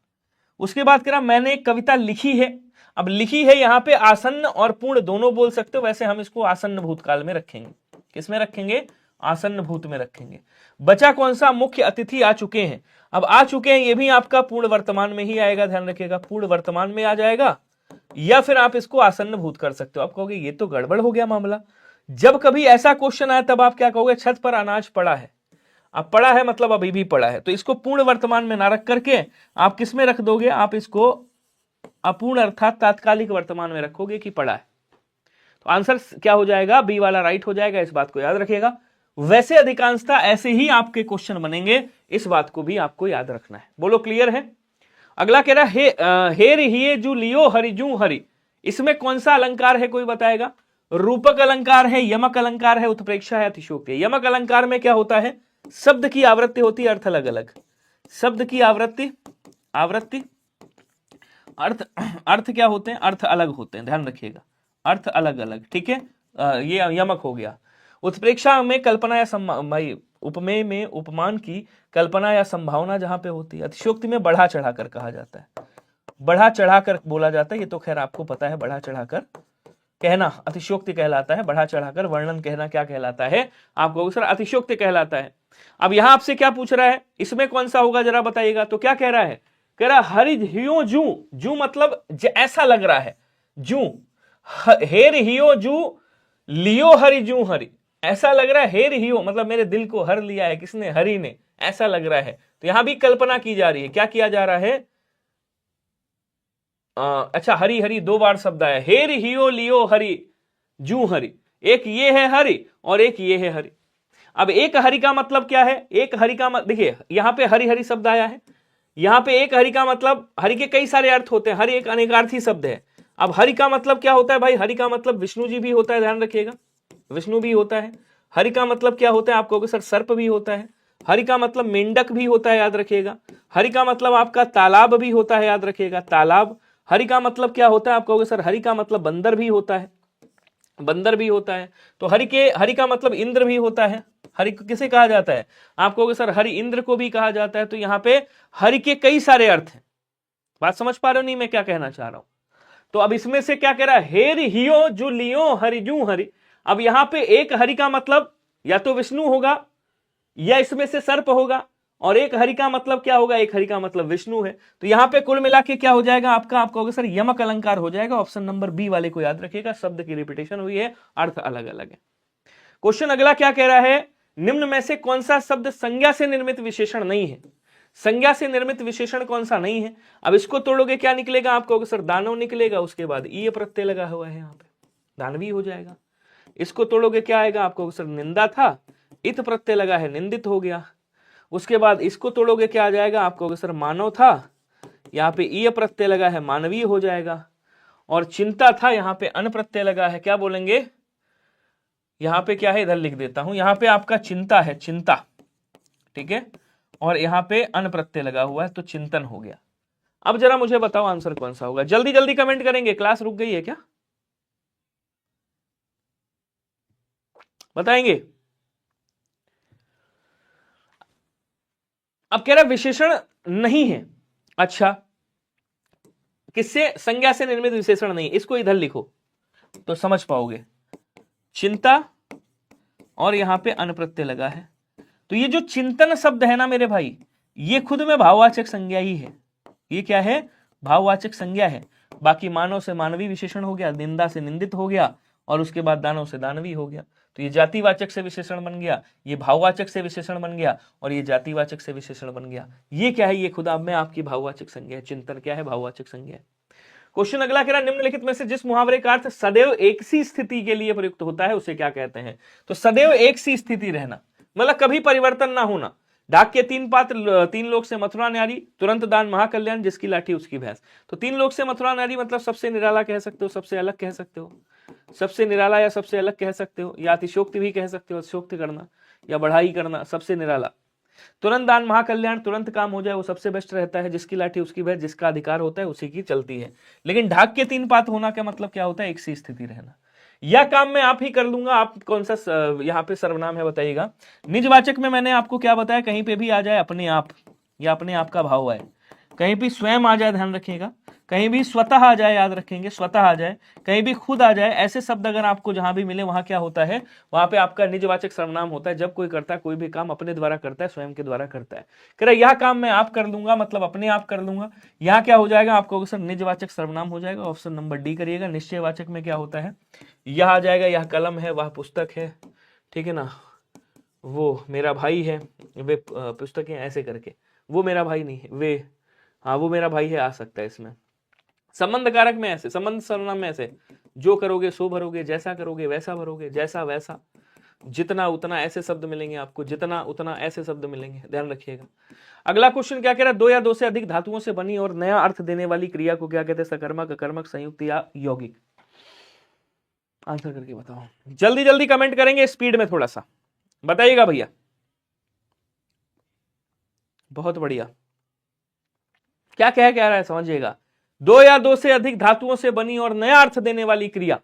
उसके बाद कह रहा मैंने एक कविता लिखी है। अब लिखी है यहाँ पे आसन्न और पूर्ण दोनों बोल सकते हो, वैसे हम इसको आसन्न भूतकाल में रखेंगे। किस में रखेंगे, आसन्न भूत में रखेंगे। बचा कौन सा, मुख्य अतिथि आ चुके हैं। अब आ चुके हैं ये भी आपका पूर्ण वर्तमान में ही आएगा, ध्यान रखिएगा, पूर्ण वर्तमान में आ जाएगा। या फिर आप इसको आसन्न भूत कर सकते हो। आप कहोगे ये तो गड़बड़ हो गया मामला। जब कभी ऐसा क्वेश्चन आए तब आप क्या कहोगे, छत पर अनाज पड़ा है। अब पड़ा है मतलब अभी भी पड़ा है, तो इसको पूर्ण वर्तमान में ना रख करके आप किस में रख दोगे, आप इसको अपूर्ण अर्थात तात्कालिक वर्तमान में रखोगे कि पड़ा है। तो आंसर क्या हो जाएगा, बी वाला राइट हो जाएगा, इस बात को याद रखिएगा। वैसे अधिकांशतः ऐसे ही आपके क्वेश्चन बनेंगे, इस बात को भी आपको याद रखना है। बोलो क्लियर है। अगला कह रहा है हेर हिये जू लियो हरि जू हरि, इसमें कौन सा अलंकार है, कोई बताएगा। रूपक अलंकार है, यमक अलंकार है, उत्प्रेक्षा है, अतिशयोक्ति है। यमक अलंकार में क्या होता है, शब्द की आवृत्ति होती है, अर्थ अलग अलग। शब्द की आवृत्ति अर्थ क्या होते हैं, अर्थ अलग होते हैं, ध्यान रखिएगा, अर्थ अलग अलग, ठीक है। ये यमक हो गया। उत्प्रेक्षा में कल्पना या भाई उपमेय में उपमान की कल्पना या संभावना जहां पे होती है। अतिशयोक्ति में बढ़ा चढ़ाकर कहा जाता है, बढ़ा चढ़ाकर बोला जाता है, ये तो खैर आपको पता है, बढ़ा चढ़ाकर कहना अतिशयोक्ति कहलाता है। बढ़ा चढ़ाकर वर्णन कहना क्या कहलाता है, आपको सर अतिशयोक्ति कहलाता है। अब यहां आपसे क्या पूछ रहा है, इसमें कौन सा होगा जरा बताइएगा। तो क्या कह रहा है, कह रहा हरि हियो जू, जू मतलब ऐसा लग रहा है, जू, हेर हियो जू लियो हरि जू हरि, ऐसा लग रहा है। हेर हियो मतलब मेरे दिल को हर लिया है किसने, हरि ने, ऐसा लग रहा है। तो यहां भी कल्पना की जा रही है, क्या किया जा रहा है, अच्छा हरि हरि दो बार शब्द आया, हेर हियो लियो हरि जू हरि, एक ये है हरि और एक ये है हरि। अब एक हरि का मतलब क्या है, एक हरि का देखिए यहां पे हरि हरि शब्द आया है, यहां पे एक हरि का मतलब, हरि के कई सारे अर्थ होते हैं, हरि एक अनेकार्थी शब्द है। अब हरि का मतलब क्या होता है भाई, हरि का मतलब विष्णु जी भी होता है, ध्यान रखिएगा, विष्णु भी होता है। हरि का मतलब क्या होता है, आप कहोगे सर सर्प भी होता है। हरि का मतलब मेंढक भी होता है, याद रखिएगा। हरि का मतलब आपका तालाब भी होता है, याद रखिएगा, तालाब। हरि का मतलब क्या होता है, आप कहोगे सर हरि का मतलब बंदर भी होता है। बंदर भी होता है। तो हरि का मतलब इंद्र भी होता है। हरि को किसे कहा जाता है? आप कहोगे सर हरि इंद्र को भी कहा जाता है। तो यहाँ पे हरि के कई सारे अर्थ हैं। बात समझ पा रहे हो नहीं मैं क्या कहना चाह रहा हूं? तो अब इसमें से क्या कह रहा है? हेर हियो जू लियो हरि जू हरि। अब यहां पे एक हरि का मतलब या तो विष्णु होगा या इसमें से सर्प होगा, और एक हरि का मतलब क्या होगा? एक हरि का मतलब विष्णु है। तो यहां पे कुल मिला के क्या हो जाएगा आपका? आप कहोगे सर यमक अलंकार हो जाएगा। ऑप्शन नंबर बी वाले को याद रखिएगा, शब्द की रिपीटेशन हुई है, अर्थ अलग अलग है। क्वेश्चन अगला क्या कह रहा है? निम्न में से कौन सा शब्द संज्ञा से निर्मित विशेषण नहीं है? संज्ञा से निर्मित विशेषण कौन सा नहीं है? अब इसको तोड़ोगे क्या निकलेगा? आप कहोगे सर दानव निकलेगा, उसके बाद ई प्रत्यय लगा हुआ है, यहाँ पे दानवी हो जाएगा। इसको तोड़ोगे क्या आएगा? आप कहोगे सर निंदा था, इत प्रत्यय लगा है, निंदित हो गया। उसके बाद इसको तोड़ोगे क्या आ जाएगा? आप कहोगे सर मानव था, यहाँ पे ई प्रत्यय लगा है, मानवीय हो जाएगा। और चिंता था, यहाँ पे अन प्रत्यय लगा है, क्या बोलेंगे? यहाँ पे क्या है? इधर लिख देता हूं, यहाँ पे आपका चिंता है, चिंता, ठीक है, और यहाँ पे अन प्रत्यय लगा हुआ है, तो चिंतन हो गया। अब जरा मुझे बताओ आंसर कौन सा होगा? जल्दी जल्दी कमेंट करेंगे, क्लास रुक गई है क्या? बताएंगे। अब कह रहा विशेषण नहीं है। अच्छा, किससे? संज्ञा से निर्मित विशेषण नहीं, इसको इधर लिखो तो समझ पाओगे। चिंता और यहां पे अन प्रत्यय लगा है, तो ये जो चिंतन शब्द है ना मेरे भाई, ये खुद में भाववाचक संज्ञा ही है। ये क्या है? भाववाचक संज्ञा है। बाकी मानव से मानवी विशेषण हो गया, निंदा से निंदित हो गया, और उसके बाद दानव से दानवी हो गया। तो ये जातिवाचक से विशेषण बन गया, ये भाववाचक से विशेषण बन गया, और ये जातिवाचक से विशेषण बन गया। ये क्या है? ये खुदा में आपकी भाववाचक संज्ञा है। चिंतन क्या है? भाववाचक संज्ञा है। क्वेश्चन अगला कह रहा है निम्नलिखित में से जिस मुहावरे का अर्थ सदैव एक सी स्थिति के लिए प्रयुक्त होता है उसे क्या कहते हैं? तो सदैव एक सी स्थिति रहना, मतलब कभी परिवर्तन ना होना। डाक के 3 पात्र, 3 लोग से मथुरा न्यारी, तुरंत दान महाकल्याण, जिसकी लाठी उसकी भैंस। तो 3 लोग से मथुरा न्यारी मतलब सबसे निराला कह सकते हो, सबसे अलग कह सकते हो, सबसे निराला या सबसे अलग कह सकते हो, या अतिशोक्ति भी कह सकते हो, अतिशोक्ति करना या बढ़ाई करना, सबसे निराला। तुरंत दान महाकल्याण, तुरंत काम हो जाए वो सबसे बेस्ट रहता है, जिसकी लाठी उसकी भैंस, जिसका अधिकार होता है उसी की चलती है। लेकिन ढाक के 3 पात होना का मतलब क्या होता है? एक सी स्थिति रहना। यह काम मैं आप ही कर लूंगा। आप कौन सा यहाँ पे सर्वनाम है बताइएगा? निजवाचक में मैंने आपको क्या बताया? कहीं पे भी आ जाए अपने आप या अपने आप का भाव आए, कहीं भी स्वयं आ जाए, ध्यान रखिएगा, कहीं भी स्वतः आ जाए, याद रखेंगे, स्वतः आ जाए, कहीं भी खुद आ जाए, ऐसे शब्द अगर आपको जहां भी मिले वहां क्या होता है? वहां पे आपका निजवाचक सर्वनाम होता है। जब कोई करता है, कोई भी काम अपने द्वारा करता है, स्वयं के द्वारा करता है। कह रहा यह काम मैं आप कर लूंगा, मतलब अपने आप कर लूंगा। यहाँ क्या हो जाएगा? आपको सर निजवाचक सर्वनाम हो जाएगा। ऑप्शन नंबर डी करिएगा। निश्चयवाचक में क्या होता है? यह आ जाएगा, यह कलम है, वह पुस्तक है, ठीक है ना, वो मेरा भाई है, वे पुस्तकें, ऐसे करके। वो मेरा भाई नहीं है, वे, हाँ वो मेरा भाई है, आ सकता है इसमें। संबंध कारक में ऐसे, संबंध सर्वनाम में ऐसे, जो करोगे सो भरोगे, जैसा करोगे वैसा भरोगे, जैसा वैसा, जितना उतना, ऐसे शब्द मिलेंगे आपको, जितना उतना, ऐसे शब्द मिलेंगे, ध्यान रखिएगा। अगला क्वेश्चन क्या कह रहा है? 2 या 2 से अधिक धातुओं से बनी और नया अर्थ देने वाली क्रिया को क्या कहते हैं? सकर्मक, अकर्मक, संयुक्त या यौगिक? आंसर करके बताओ, जल्दी जल्दी कमेंट करेंगे, स्पीड में थोड़ा सा बताइएगा भैया। बहुत बढ़िया। क्या कह रहा है समझिएगा? 2 या 2 से अधिक धातुओं से बनी और नया अर्थ देने वाली क्रिया।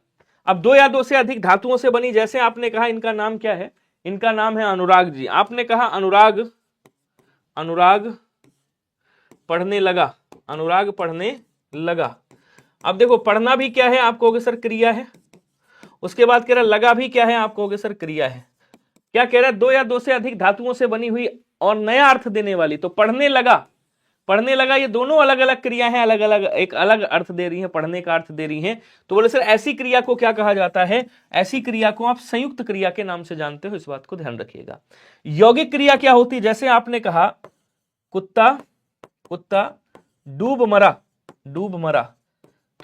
अब 2 या 2 से अधिक धातुओं से बनी, जैसे आपने कहा इनका नाम क्या है? इनका नाम है अनुराग जी। आपने कहा अनुराग, अनुराग पढ़ने लगा, अनुराग पढ़ने लगा। अब देखो पढ़ना भी क्या है? आप कहोगे सर क्रिया है। उसके बाद कह रहा लगा भी क्या है? आप कहोगे सर क्रिया है। क्या कह रहा है? 2 या 2 से अधिक धातुओं से बनी हुई और नया अर्थ देने वाली। तो पढ़ने लगा, पढ़ने लगा, ये दोनों अलग अलग क्रिया हैं, अलग अलग, एक अलग अर्थ दे रही है, पढ़ने का अर्थ दे रही है। तो बोले सर ऐसी क्रिया को क्या कहा जाता है? ऐसी क्रिया को आप संयुक्त क्रिया के नाम से जानते हो, इस बात को ध्यान रखिएगा। यौगिक क्रिया क्या होती है? जैसे आपने कहा कुत्ता, कुत्ता डूब मरा, डूब मरा।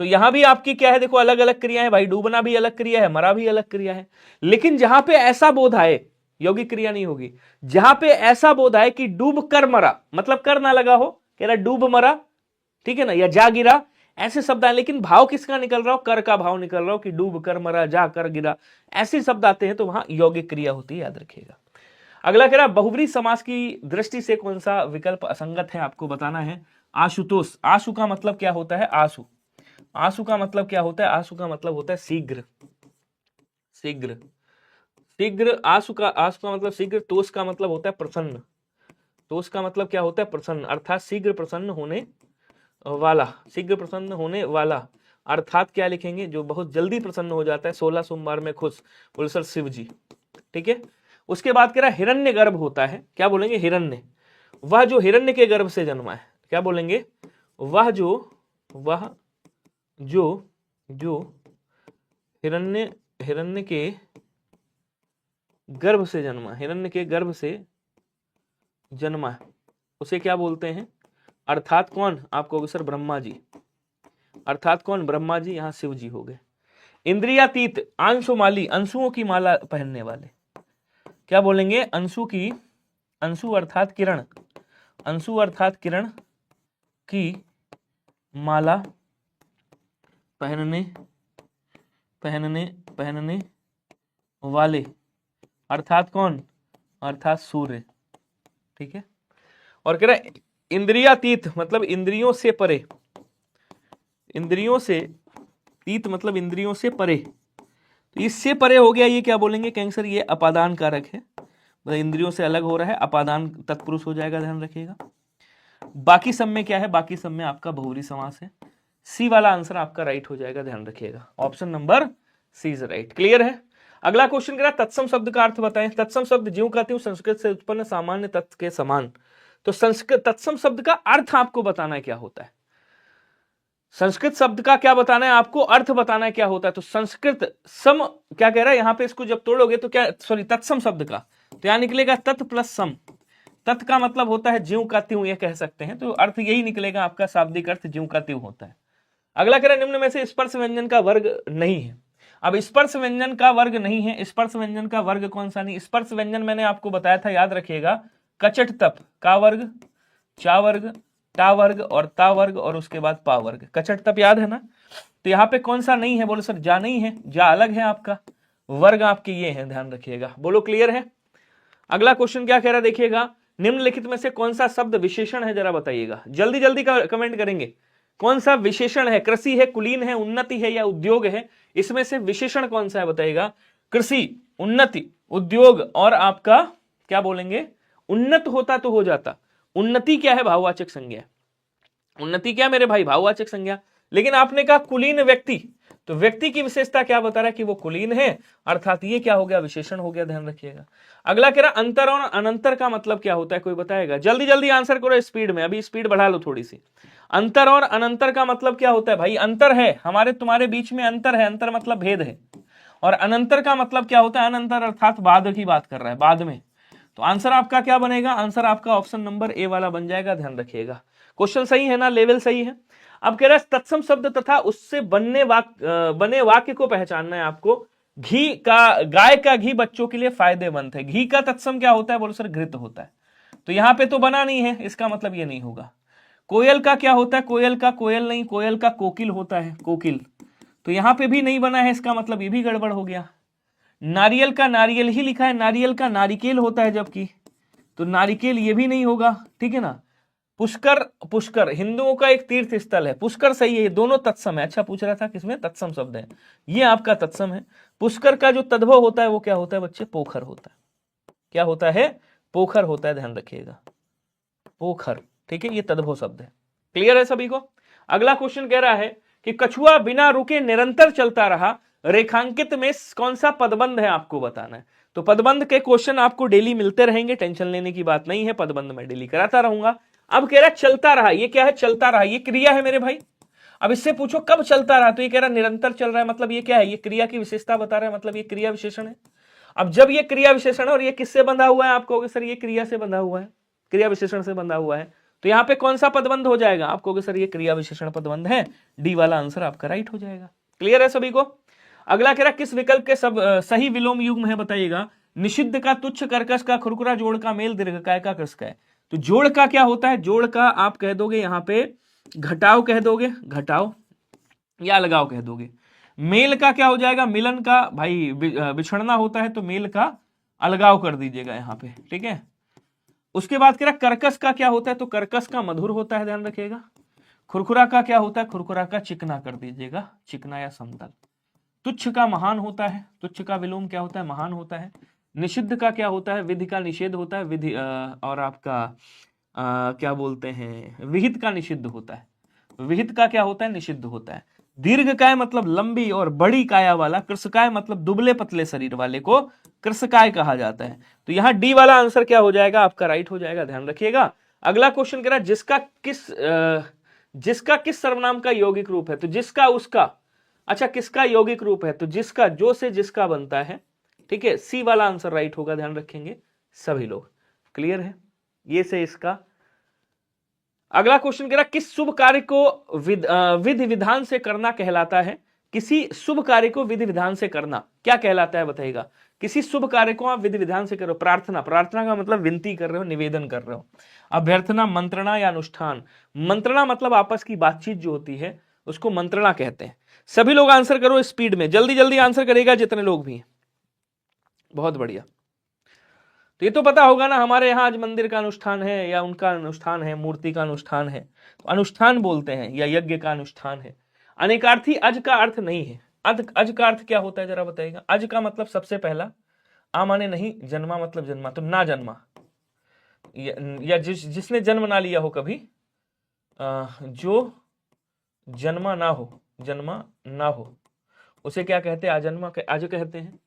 तो यहां भी आपकी क्या है? देखो अलग अलग क्रिया है भाई, डूबना भी अलग क्रिया है, मरा भी अलग क्रिया है। लेकिन जहां पे ऐसा बोध आए, यौगिक क्रिया नहीं होगी। जहां पे ऐसा बोध आए कि डूब कर मरा, मतलब कर ना लगा हो, कह रहा डूब मरा, ठीक है ना, या जा गिरा, ऐसे शब्द आए। लेकिन भाव किसका निकल रहा हो? कर का भाव निकल रहा हो, कि डूब कर मरा, जा कर गिरा, ऐसे शब्द आते हैं, तो वहां यौगिक क्रिया होती है, याद रखिएगा। अगला कह रहा बहुव्रीहि समास की दृष्टि से कौन सा विकल्प असंगत है? आपको बताना है। आशुतोष, आशु का मतलब क्या होता है? आशु, आशु का मतलब क्या होता है? आशु का मतलब होता है शीघ्र, शीघ्र, शीघ्र, आसु का मतलब शीघ्र, तोष का मतलब होता है प्रसन्न, तोष का मतलब क्या होता है प्रसन्न, अर्थात शीघ्र प्रसन्न होने वाला, शीघ्र प्रसन्न होने वाला, अर्थात क्या लिखेंगे, जो बहुत जल्दी प्रसन्न हो जाता है, 16 सोमवार में खुश, बोले सर शिव जी। ठीक है, उसके बाद कह रहा हिरण्य गर्भ होता है, क्या बोलेंगे, हिरण्य, वह जो हिरण्य के गर्भ से जन्मा है, क्या बोलेंगे, वह जो हिरण्य के गर्भ से जन्मा, हिरण्य के गर्भ से जन्मा है, उसे क्या बोलते हैं, अर्थात कौन, आप कहोगे सर ब्रह्मा जी, अर्थात कौन, ब्रह्मा जी, यहां शिव जी हो गए। इंद्रियातीत, अंशुमाली, अंशुओं की माला पहनने वाले, क्या बोलेंगे, अंशु अर्थात किरण, अंशु अर्थात किरण की माला पहनने वाले, अर्थात कौन, अर्थात सूर्य। ठीक है, और कह रहा है इंद्रियातीत मतलब इंद्रियों से परे, इंद्रियों से तीत मतलब इंद्रियों से परे, तो इससे परे हो गया, ये क्या बोलेंगे, कहेंगे सर ये अपादान कारक है, मतलब इंद्रियों से अलग हो रहा है, अपादान तत्पुरुष हो जाएगा, ध्यान रखिएगा। बाकी सब में क्या है, बाकी सब में आपका बहुव्रीहि समास है, सी वाला आंसर आपका राइट हो जाएगा, ध्यान रखिएगा, option number C is right. Clear है। अगला क्वेश्चन करा तत्सम शब्द का अर्थ बताएं। तत्सम शब्द ज्यों कहते हैं संस्कृत से उत्पन्न सामान्य तत्व के समान, तो संस्कृत तत्सम शब्द का अर्थ आपको बताना है क्या होता है, संस्कृत शब्द का क्या बताना है आपको, अर्थ बताना है क्या होता है। तो संस्कृत सम क्या कह रहा है यहां पे, इसको जब तोड़ोगे तो क्या, सॉरी तत्सम शब्द का तो यहां निकलेगा तत् प्लस सम, तत् का मतलब होता है ज्यों का त्यों, ये कह सकते हैं, तो अर्थ यही निकलेगा आपका, शाब्दिक अर्थ ज्यों का त्यों होता है। अगला कह रहा है निम्न में से स्पर्श व्यंजन का वर्ग नहीं है। अब स्पर्श व्यंजन का वर्ग नहीं है, स्पर्श व्यंजन का वर्ग कौन सा नहीं, स्पर्श व्यंजन मैंने आपको बताया था, याद रखिएगा, कचट तप का वर्ग, चा वर्ग, टा वर्ग और ता वर्ग और उसके बाद पा वर्ग, कचट तप याद है ना। तो यहाँ पे कौन सा नहीं है, बोलो सर जा नहीं है, जा अलग है आपका, वर्ग आपके ये है, ध्यान रखिएगा। बोलो क्लियर है। अगला क्वेश्चन क्या कह रहा है देखिएगा, निम्नलिखित में से कौन सा शब्द विशेषण है, जरा बताइएगा, जल्दी जल्दी कमेंट करेंगे, कौन सा विशेषण है, कृषि है, कुलीन है, उन्नति है या उद्योग है, इसमें से विशेषण कौन सा है बताइएगा। कृषि, उन्नति, उद्योग और आपका क्या बोलेंगे, उन्नत होता तो हो जाता, उन्नति क्या है, भाववाचक संज्ञा, उन्नति क्या मेरे भाई, भाववाचक संज्ञा, लेकिन आपने कहा कुलीन व्यक्ति, तो व्यक्ति की विशेषता क्या बता रहा है कि वो कुलीन है, अर्थात ये क्या हो गया, विशेषण हो गया, ध्यान रखिएगा। अगला कह रहा अंतर और अनंतर का मतलब क्या होता है, कोई बताएगा, जल्दी जल्दी आंसर करो स्पीड में, अभी स्पीड बढ़ा लो थोड़ी सी। अंतर और अनंतर का मतलब क्या होता है भाई, अंतर है हमारे तुम्हारे बीच में, अंतर है, अंतर मतलब भेद है, और अनंतर का मतलब क्या होता है, अनंतर अर्थात बाद की बात कर रहा है, बाद में। तो आंसर आपका क्या बनेगा, आंसर आपका ऑप्शन नंबर ए वाला बन जाएगा, ध्यान रखिएगा। क्वेश्चन सही है ना, लेवल सही है। अब कह रहा है तत्सम शब्द तथा उससे बने वाक्य को पहचानना है आपको। घी का, गाय का घी बच्चों के लिए फायदेमंद है, घी का तत्सम क्या होता है, बोलो सर घृत होता है, तो यहां पे तो बना नहीं है, इसका मतलब ये नहीं होगा। कोयल का क्या होता है, कोयल का कोयल नहीं, कोयल का कोकिल होता है, कोकिल, तो यहां पे भी नहीं बना है, इसका मतलब ये भी गड़बड़ हो गया। नारियल का नारियल ही लिखा है, नारियल का नारिकेल होता है जबकि, तो नारिकेल ये भी नहीं होगा, ठीक है ना। पुष्कर, पुष्कर हिंदुओं का एक तीर्थ स्थल है, पुष्कर सही है, ये दोनों तत्सम है। अच्छा पूछ रहा था किसमें तत्सम शब्द है, ये आपका तत्सम है। पुष्कर का जो तद्भव होता है वो क्या होता है बच्चे, पोखर होता है, क्या होता है, पोखर होता है, ध्यान रखिएगा, पोखर, ठीक है, ये तद्भव शब्द है। क्लियर है सभी को। अगला क्वेश्चन कह रहा है कि कछुआ बिना रुके निरंतर चलता रहा, रेखांकित में कौन सा पदबंध है आपको बताना है। तो पदबंध के क्वेश्चन आपको डेली मिलते रहेंगे, टेंशन लेने की बात नहीं है, पदबंध मैं डेली कराता रहूंगा। अब कह रहा है चलता रहा, ये क्या है, चलता रहा, ये क्रिया है मेरे भाई। अब इससे पूछो कब चलता रहा, तो ये कह रहा है निरंतर चल रहा है, मतलब ये क्या है, ये क्रिया की विशेषता बता रहा है, मतलब ये क्रिया विशेषण है। अब जब ये क्रिया विशेषण है और ये किससे बंधा हुआ है, आप कहोगे सर ये क्रिया से बंधा हुआ है, क्रिया विशेषण से बंधा हुआ है, तो यहाँ पे कौन सा पदबंध हो जाएगा, आप कहोगे सर ये क्रिया विशेषण पदबंध है, डी वाला आंसर आपका राइट हो जाएगा। क्लियर है सभी को। अगला कह रहा किस विकल्प के सब सही विलोम युग्म है बताइएगा। निषिद्ध का, तुच्छ, कर्कश का, खुरखुरा, जोड़ का, मेल, दीर्घकाय का, कृषकाय। तो जोड़ का क्या होता है, जोड़ का आप कह दोगे यहाँ पे घटाव कह दोगे, घटाव या अलगाव कह दोगे। मेल का क्या हो जाएगा, मिलन का, भाई बिछड़ना होता है तो मेल का अलगाव कर दीजिएगा यहाँ पे, ठीक है। उसके बाद कह रहा कर्कश का क्या होता है, तो कर्कश का मधुर होता है, ध्यान रखिएगा। खुरखुरा का क्या होता है, खुरखुरा का चिकना कर दीजिएगा, चिकना या समतल। तुच्छ का महान होता है, तुच्छ का विलोम क्या होता है? महान होता है। निषिद्ध का क्या होता है? विधि का निषेध होता है। विधि और आपका क्या बोलते हैं, विहित का निषिद्ध होता है। विहित का क्या होता है? निषिद्ध होता है। दीर्घकाय मतलब लंबी और बड़ी काया वाला, कृशकाय मतलब दुबले पतले शरीर वाले को कृशकाय कहा जाता है। तो यहाँ डी वाला आंसर क्या हो जाएगा? आपका राइट हो जाएगा, ध्यान रखिएगा। अगला क्वेश्चन कह रहा है जिसका किस सर्वनाम का यौगिक रूप है? तो जिसका, उसका, अच्छा किसका यौगिक रूप है? तो जिसका, जो से जिसका बनता है, ठीक है, सी वाला आंसर राइट होगा, ध्यान रखेंगे सभी लोग। क्लियर है? ये से इसका। अगला क्वेश्चन कह रहा किस शुभ कार्य को विधि विधान से करना कहलाता है? किसी शुभ कार्य को विधि विधान से करना क्या कहलाता है बताइएगा? किसी शुभ कार्य को आप विधि विधान से करो। प्रार्थना, प्रार्थना का मतलब विनती कर रहे हो, निवेदन कर रहे हो। अभ्यर्थना, मंत्रणा या अनुष्ठान। मंत्रणा मतलब आपस की बातचीत जो होती है उसको मंत्रणा कहते हैं। सभी लोग आंसर करो स्पीड में, जल्दी जल्दी आंसर करेगा जितने लोग भी हैं। बहुत बढ़िया। तो ये तो पता होगा ना, हमारे यहाँ आज मंदिर का अनुष्ठान है या उनका अनुष्ठान है, मूर्ति का अनुष्ठान है, तो अनुष्ठान बोलते हैं, या यज्ञ का अनुष्ठान है। अनेकार्थी अज का अर्थ नहीं है। अज का अर्थ क्या होता है जरा बताइएगा? अज का मतलब सबसे पहला, आ माने नहीं, जन्मा मतलब जन्मा, तो ना जन्मा, या जिसने जन्म ना लिया हो कभी, जो जन्मा ना हो, जन्मा ना हो, उसे क्या कहते हैं? आजन्मा, आज कहते हैं।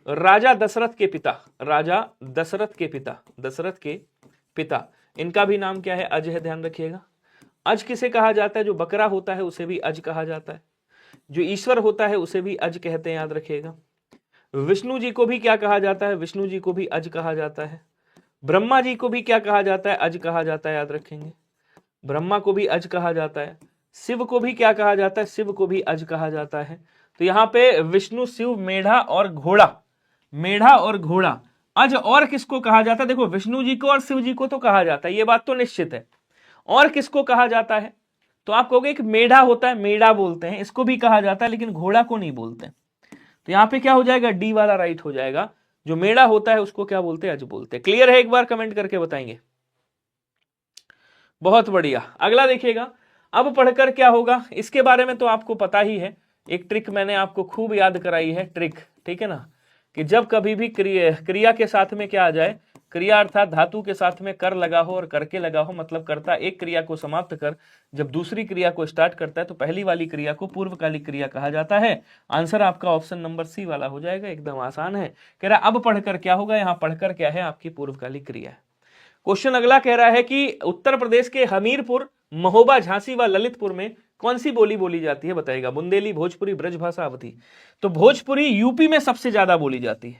राजा दशरथ के पिता, राजा दशरथ के पिता, दशरथ के पिता, इनका भी नाम क्या है? अज है, ध्यान रखिएगा। अज किसे कहा जाता है? जो बकरा होता है उसे भी अज कहा जाता है। जो ईश्वर होता है उसे भी अज कहते हैं, याद रखिएगा। विष्णु जी को भी क्या कहा जाता है? विष्णु जी को भी अज कहा जाता है। ब्रह्मा जी को भी क्या कहा जाता है? अज कहा जाता है, याद रखेंगे। ब्रह्मा को भी अज कहा जाता है। शिव को भी क्या कहा जाता है? शिव को भी अज कहा जाता है। तो यहाँ पे विष्णु, शिव, मेढ़ा और घोड़ा, मेढ़ा और घोड़ा, अज और किसको कहा जाता है? देखो, विष्णु जी को और शिव जी को तो कहा जाता है, ये बात तो निश्चित है। और किसको कहा जाता है? तो आप कहोगे एक मेढ़ा होता है, मेढ़ा बोलते हैं, इसको भी कहा जाता है, लेकिन घोड़ा को नहीं बोलते। तो यहाँ पे क्या हो जाएगा? डी वाला राइट हो जाएगा। जो मेढ़ा होता है उसको क्या बोलते हैं? अज बोलते हैं। क्लियर है? एक बार कमेंट करके बताएंगे। बहुत बढ़िया। अगला देखिएगा, अब पढ़कर क्या होगा, इसके बारे में तो आपको पता ही है। एक ट्रिक मैंने आपको खूब याद कराई है, ट्रिक, ठीक है ना, कि जब कभी भी क्रिया के साथ में क्या आ जाए, क्रिया अर्थात धातु के साथ में कर लगा हो और करके लगा हो, मतलब करता एक क्रिया को समाप्त कर जब दूसरी क्रिया को स्टार्ट करता है तो पहली वाली क्रिया को पूर्वकालिक क्रिया कहा जाता है। आंसर आपका ऑप्शन नंबर सी वाला हो जाएगा, एकदम आसान है। कह रहा अब पढ़कर क्या होगा, यहाँ पढ़कर क्या है? आपकी पूर्वकालिक क्रिया है। क्वेश्चन अगला कह रहा है कि उत्तर प्रदेश के हमीरपुर, महोबा, झांसी व ललितपुर में कौन सी बोली बोली जाती है बताइएगा? बुंदेली, भोजपुरी, ब्रजभाषा, अवधी। तो भोजपुरी यूपी में सबसे ज्यादा बोली जाती है।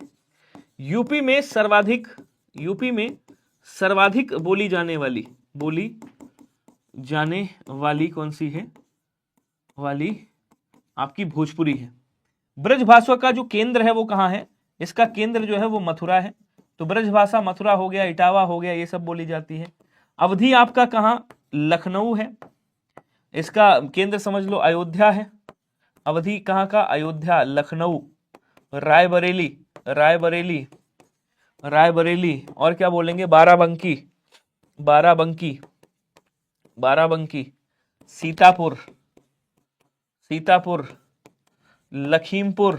यूपी में सर्वाधिक बोली जाने वाली कौन सी है? वाली आपकी भोजपुरी है। ब्रजभाषा का जो केंद्र है वो कहां है? इसका केंद्र जो है वो मथुरा है। तो ब्रजभाषा मथुरा हो गया, इटावा हो गया, ये सब बोली जाती है। अवधी आपका कहां? लखनऊ है। इसका केंद्र समझ लो अयोध्या है। अवधी कहां का? अयोध्या, लखनऊ, रायबरेली, और क्या बोलेंगे? बाराबंकी, सीतापुर, लखीमपुर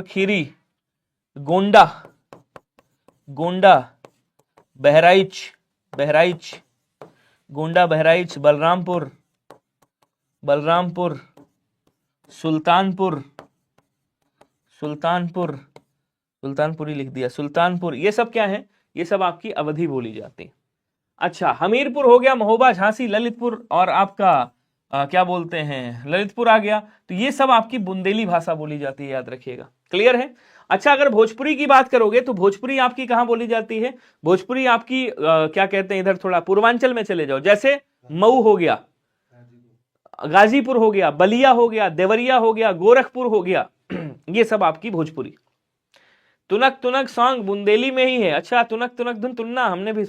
खीरी, गोंडा, बहराइच, गोंडा, बहराइच, बलरामपुर, सुल्तानपुरी लिख दिया, सुल्तानपुर, ये सब क्या है? ये सब आपकी अवधि बोली जाती है। अच्छा, हमीरपुर हो गया, महोबा, झांसी, ललितपुर और आपका क्या बोलते हैं, ललितपुर आ गया। तो ये सब आपकी बुंदेली भाषा बोली जाती है, याद रखिएगा। क्लियर है? अच्छा, अगर भोजपुरी की बात करोगे तो भोजपुरी आपकी कहां बोली जाती है? भोजपुरी आपकी क्या कहते हैं, इधर थोड़ा पूर्वांचल में चले जाओ, जैसे मऊ हो गया, गाजीपुर हो गया, बलिया हो गया, देवरिया हो गया, गोरखपुर हो गया, ये सब आपकी भोजपुरी। तुनक सॉन्ग बुंदेली में ही है। अच्छा, तुनक धुन तुन्ना हमने भी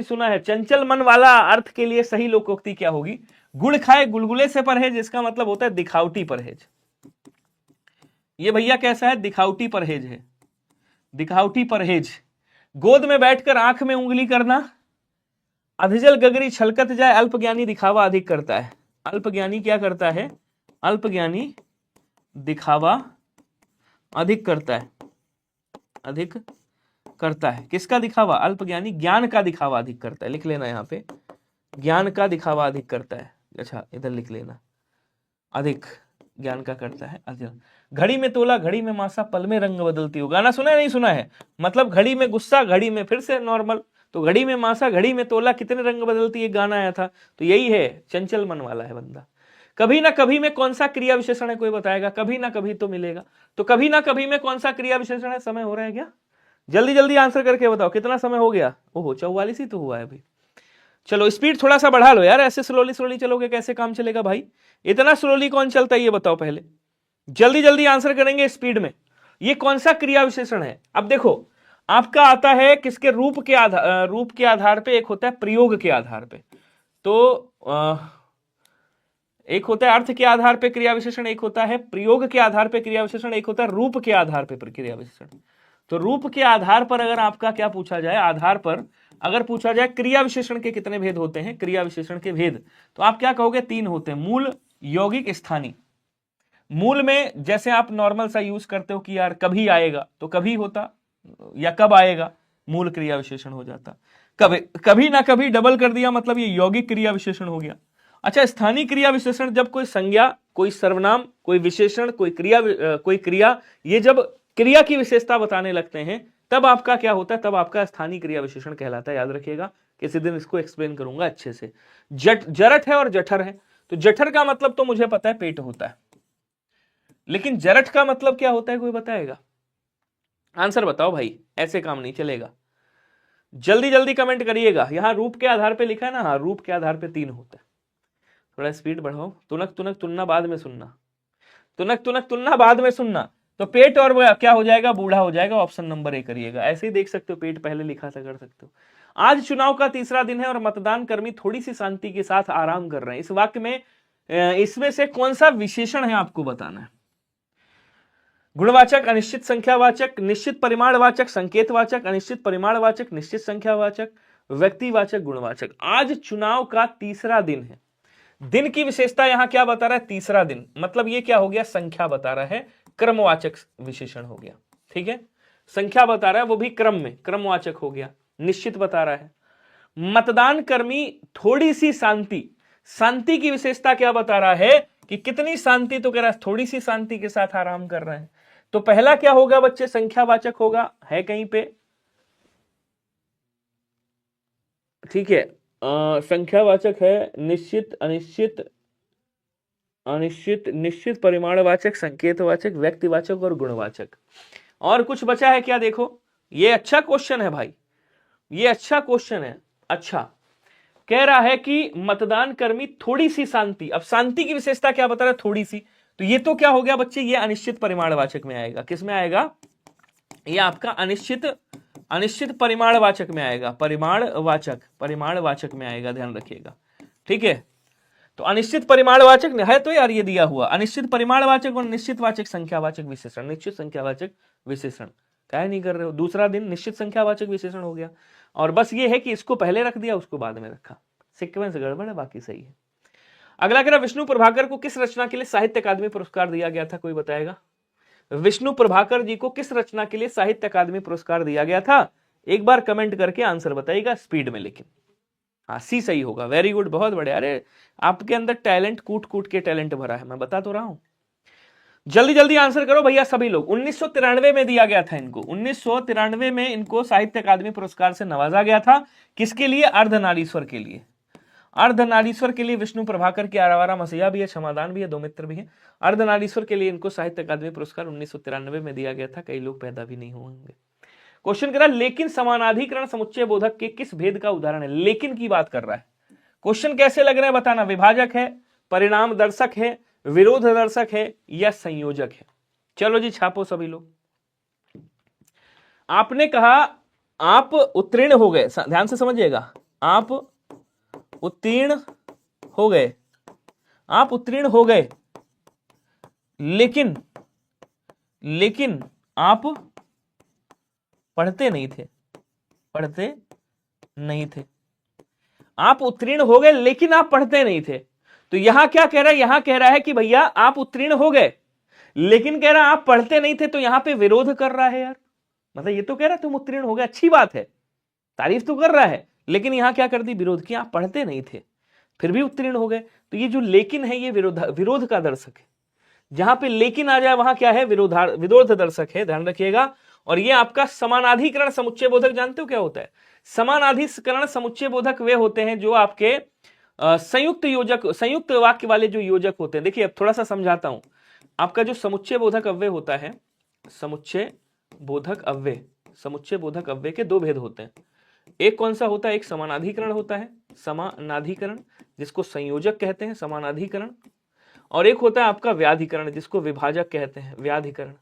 सुना है। चंचल मन वाला अर्थ के लिए सही लोकोक्ति क्या होगी? गुड़ खाए गुलगुले से परहेज, इसका मतलब होता है दिखावटी परहेज। ये भैया कैसा है? दिखावटी परहेज है, दिखावटी परहेज। गोद में बैठकर आंख में उंगली करना, अधजल गगरी छलकत जाए, अल्पज्ञानी दिखावा अधिक करता है। अल्पज्ञानी क्या करता है? अल्पज्ञानी दिखावा अधिक करता है, अधिक करता है। किसका दिखावा? अल्पज्ञानी ज्ञान का दिखावा अधिक करता है। लिख लेना यहाँ पे, ज्ञान का दिखावा अधिक करता है। अच्छा इधर लिख लेना, अधिक ज्ञान का करता है। अच्छा, घड़ी में तोला घड़ी में मासा पल में रंग बदलती हो। गाना सुना है नहीं सुना है? मतलब घड़ी में गुस्सा घड़ी में फिर से नॉर्मल, तो घड़ी में मासा घड़ी में तोला कितने रंग बदलती है, गाना आया था। तो यही है, चंचल मन वाला है बंदा। कभी ना कभी में कौन सा क्रिया विशेषण है, कोई बताएगा? कभी ना कभी तो मिलेगा, तो कभी ना कभी में कौन सा क्रिया विशेषण है? समय हो रहा है क्या? जल्दी जल्दी आंसर करके बताओ, कितना समय हो गया? ओहो 44 ही तो हुआ है अभी। चलो स्पीड थोड़ा सा बढ़ा लो यार, ऐसे स्लोली स्लोली चलोगे कैसे काम चलेगा भाई? इतना स्लोली कौन चलता है ये बताओ पहले। जल्दी जल्दी आंसर करेंगे स्पीड में। ये कौन सा क्रिया विशेषण है? अब देखो आपका आता है किसके रूप के आधार पे, एक होता है प्रयोग के आधार पे, तो एक होता है अर्थ के आधार पे क्रिया विशेषण, एक होता है प्रयोग के आधार पे क्रिया विशेषण, एक होता है रूप के आधार पे क्रिया विशेषण। तो रूप के आधार पर अगर आपका क्या पूछा जाए, आधार पर अगर पूछा जाए क्रिया विशेषण के कितने भेद होते हैं, क्रिया विशेषण के भेद, तो आप क्या कहोगे? 3 होते हैं, मूल, यौगिक, स्थानीय। मूल में जैसे आप नॉर्मल सा यूज करते हो कि यार कभी आएगा, तो कभी होता, या कब आएगा, मूल क्रिया विशेषण हो जाता। कभी ना कभी डबल कर दिया, मतलब ये यौगिक क्रिया विशेषण हो गया। अच्छा स्थानीय क्रिया विशेषण, जब कोई संज्ञा, कोई सर्वनाम, कोई विशेषण, कोई क्रिया, ये जब क्रिया की विशेषता बताने लगते हैं तब आपका क्या होता है? तब आपका स्थानीय क्रिया विशेषण कहलाता है। याद रखिएगा, किसी दिन इसको एक्सप्लेन करूंगा अच्छे से। जरठ है और जठर है, तो जठर का मतलब तो मुझे पता है पेट होता है, लेकिन जरठ का मतलब क्या होता है, कोई बताएगा? आंसर बताओ भाई, ऐसे काम नहीं चलेगा। जल्दी जल्दी कमेंट करिएगा। यहां रूप के आधार पे लिखा है ना, हाँ रूप के आधार पे 3 होता है। थोड़ा स्पीड बढ़ाओ। तुनक तुनक तुन्ना बाद में सुनना, तुनक तुनक तुन्ना बाद में सुनना। तो पेट और क्या हो जाएगा? बूढ़ा हो जाएगा। ऑप्शन नंबर ए करिएगा। ऐसे ही देख सकते हो, पेट पहले लिखा था, कर सकते हो। आज चुनाव का तीसरा दिन है और मतदान कर्मी थोड़ी सी शांति के साथ आराम कर रहे हैं। इस वाक्य में इसमें से कौन सा विशेषण है आपको बताना है? गुणवाचक, अनिश्चित संख्यावाचक, निश्चित परिमाणवाचक, संकेतवाचक, अनिश्चित परिमाणवाचक, निश्चित संख्यावाचक, व्यक्तिवाचक, गुणवाचक। आज चुनाव का तीसरा दिन है। दिन की विशेषता यहां क्या बता रहा है? तीसरा दिन, मतलब ये क्या हो गया? संख्या बता रहा है, क्रमवाचक विशेषण हो गया। ठीक है, संख्या बता रहा है, वो भी क्रम में, क्रमवाचक हो गया। निश्चित बता रहा है। मतदान कर्मी थोड़ी सी शांति, शांति की विशेषता क्या बता रहा है कि कितनी शांति, तो कह रहा है थोड़ी सी शांति के साथ आराम कर रहे हैं। तो पहला क्या होगा बच्चे? संख्यावाचक होगा, है कहीं पे? ठीक है, संख्यावाचक है, निश्चित, अनिश्चित, अनिश्चित, निश्चित परिमाणवाचक, संकेतवाचक, व्यक्तिवाचक और गुणवाचक। और कुछ बचा है क्या? देखो ये अच्छा क्वेश्चन है भाई, ये अच्छा क्वेश्चन है। अच्छा कह रहा है कि मतदान कर्मी थोड़ी सी शांति। अब शांति की विशेषता क्या बता रहा है? थोड़ी सी। तो ये तो क्या हो गया बच्चे? ये अनिश्चित परिमाणवाचक में आएगा। किस में आएगा? ये आपका अनिश्चित परिमाणवाचक में आएगा। परिमाणवाचक में आएगा, ध्यान रखिएगा। ठीक है, तो अनिश्चित परिमाणवाचक है तो यार ये दिया हुआ अनिश्चित परिमाणवाचक और निश्चितवाचक संख्यावाचक विशेषण, निश्चित संख्यावाचक विशेषण। काहे नहीं कर रहे हो? दूसरा दिन निश्चित संख्यावाचक विशेषण हो गया। और बस ये है कि इसको पहले रख दिया, उसको बाद में रखा, सीक्वेंस गड़बड़ है, बाकी सही है। अगला कह रहा विष्णु प्रभाकर को किस रचना के लिए साहित्य अकादमी पुरस्कार दिया गया था? कोई बताएगा? विष्णु प्रभाकर जी को किस रचना के लिए साहित्य अकादमी पुरस्कार दिया गया था? एक बार कमेंट करके आंसर बताइएगा स्पीड में, लेकिन हाँ सी सही होगा। वेरी गुड, बहुत बढ़िया। अरे आपके अंदर टैलेंट कूट कूट के टैलेंट भरा है, मैं बता तो रहा हूं। जल्दी जल्दी आंसर करो भैया सभी लोग। 1993 में दिया गया था इनको, 1993 में इनको साहित्य अकादमी पुरस्कार से नवाजा गया था। किसके लिए? अर्धनारीश्वर के लिए। अर्धनारीश्वर के लिए विष्णु प्रभाकर की आवारा मसीहा भी है, क्षमादान भी है, दो मित्र भी है। अर्धनारीश्वर के लिए इनको साहित्य अकादमी पुरस्कार 1993 में दिया गया था। कई लोग पैदा भी नहीं होंगे। क्वेश्चन करा लेकिन समानाधिकरण समुच्चय बोधक के किस भेद का उदाहरण है? लेकिन की बात कर रहा है। क्वेश्चन कैसे लग रहा है बताना। विभाजक है, परिणाम दर्शक है, विरोध दर्शक है, या संयोजक है? चलो जी छापो सभी लोग। आपने कहा आप उत्तीर्ण हो गए, ध्यान से समझिएगा, आप उत्तीर्ण हो गए, आप उत्तीर्ण हो गए, लेकिन आप पढ़ते नहीं थे, आप उत्तीर्ण हो गए लेकिन आप पढ़ते नहीं थे। तो यहां क्या कह रहा है, यहां कह रहा है कि भैया आप उत्तीर्ण हो गए, लेकिन कह रहा है आप पढ़ते नहीं थे, तो यहां पे विरोध कर रहा है यार। मतलब ये तो कह रहा है तुम उत्तीर्ण हो गए, अच्छी बात है, तारीफ तो कर रहा है, लेकिन यहां क्या कर दी, विरोध किया, आप पढ़ते नहीं थे फिर भी उत्तीर्ण हो गए। तो ये जो लेकिन है ये विरोध का दर्शक है। जहां पे लेकिन आ जाए वहां क्या है, विरोध दर्शक है, ध्यान रखिएगा। और ये आपका समानाधिकरण समुच्चय बोधक जानते हो क्या होता है? समानाधिकरण समुच्चय बोधक वे होते हैं जो आपके संयुक्त वाक्य वाले जो योजक होते हैं। देखिए अब थोड़ा सा समझाता हूं। आपका जो समुच्चय बोधक अव्यय होता है, समुच्चय बोधक अव्यय के दो भेद होते हैं। एक कौन सा होता है, एक समानाधिकरण होता है, समानाधिकरण जिसको संयोजक कहते हैं, समानाधिकरण। और एक होता है आपका व्याधिकरण जिसको विभाजक कहते हैं, व्याधिकरण।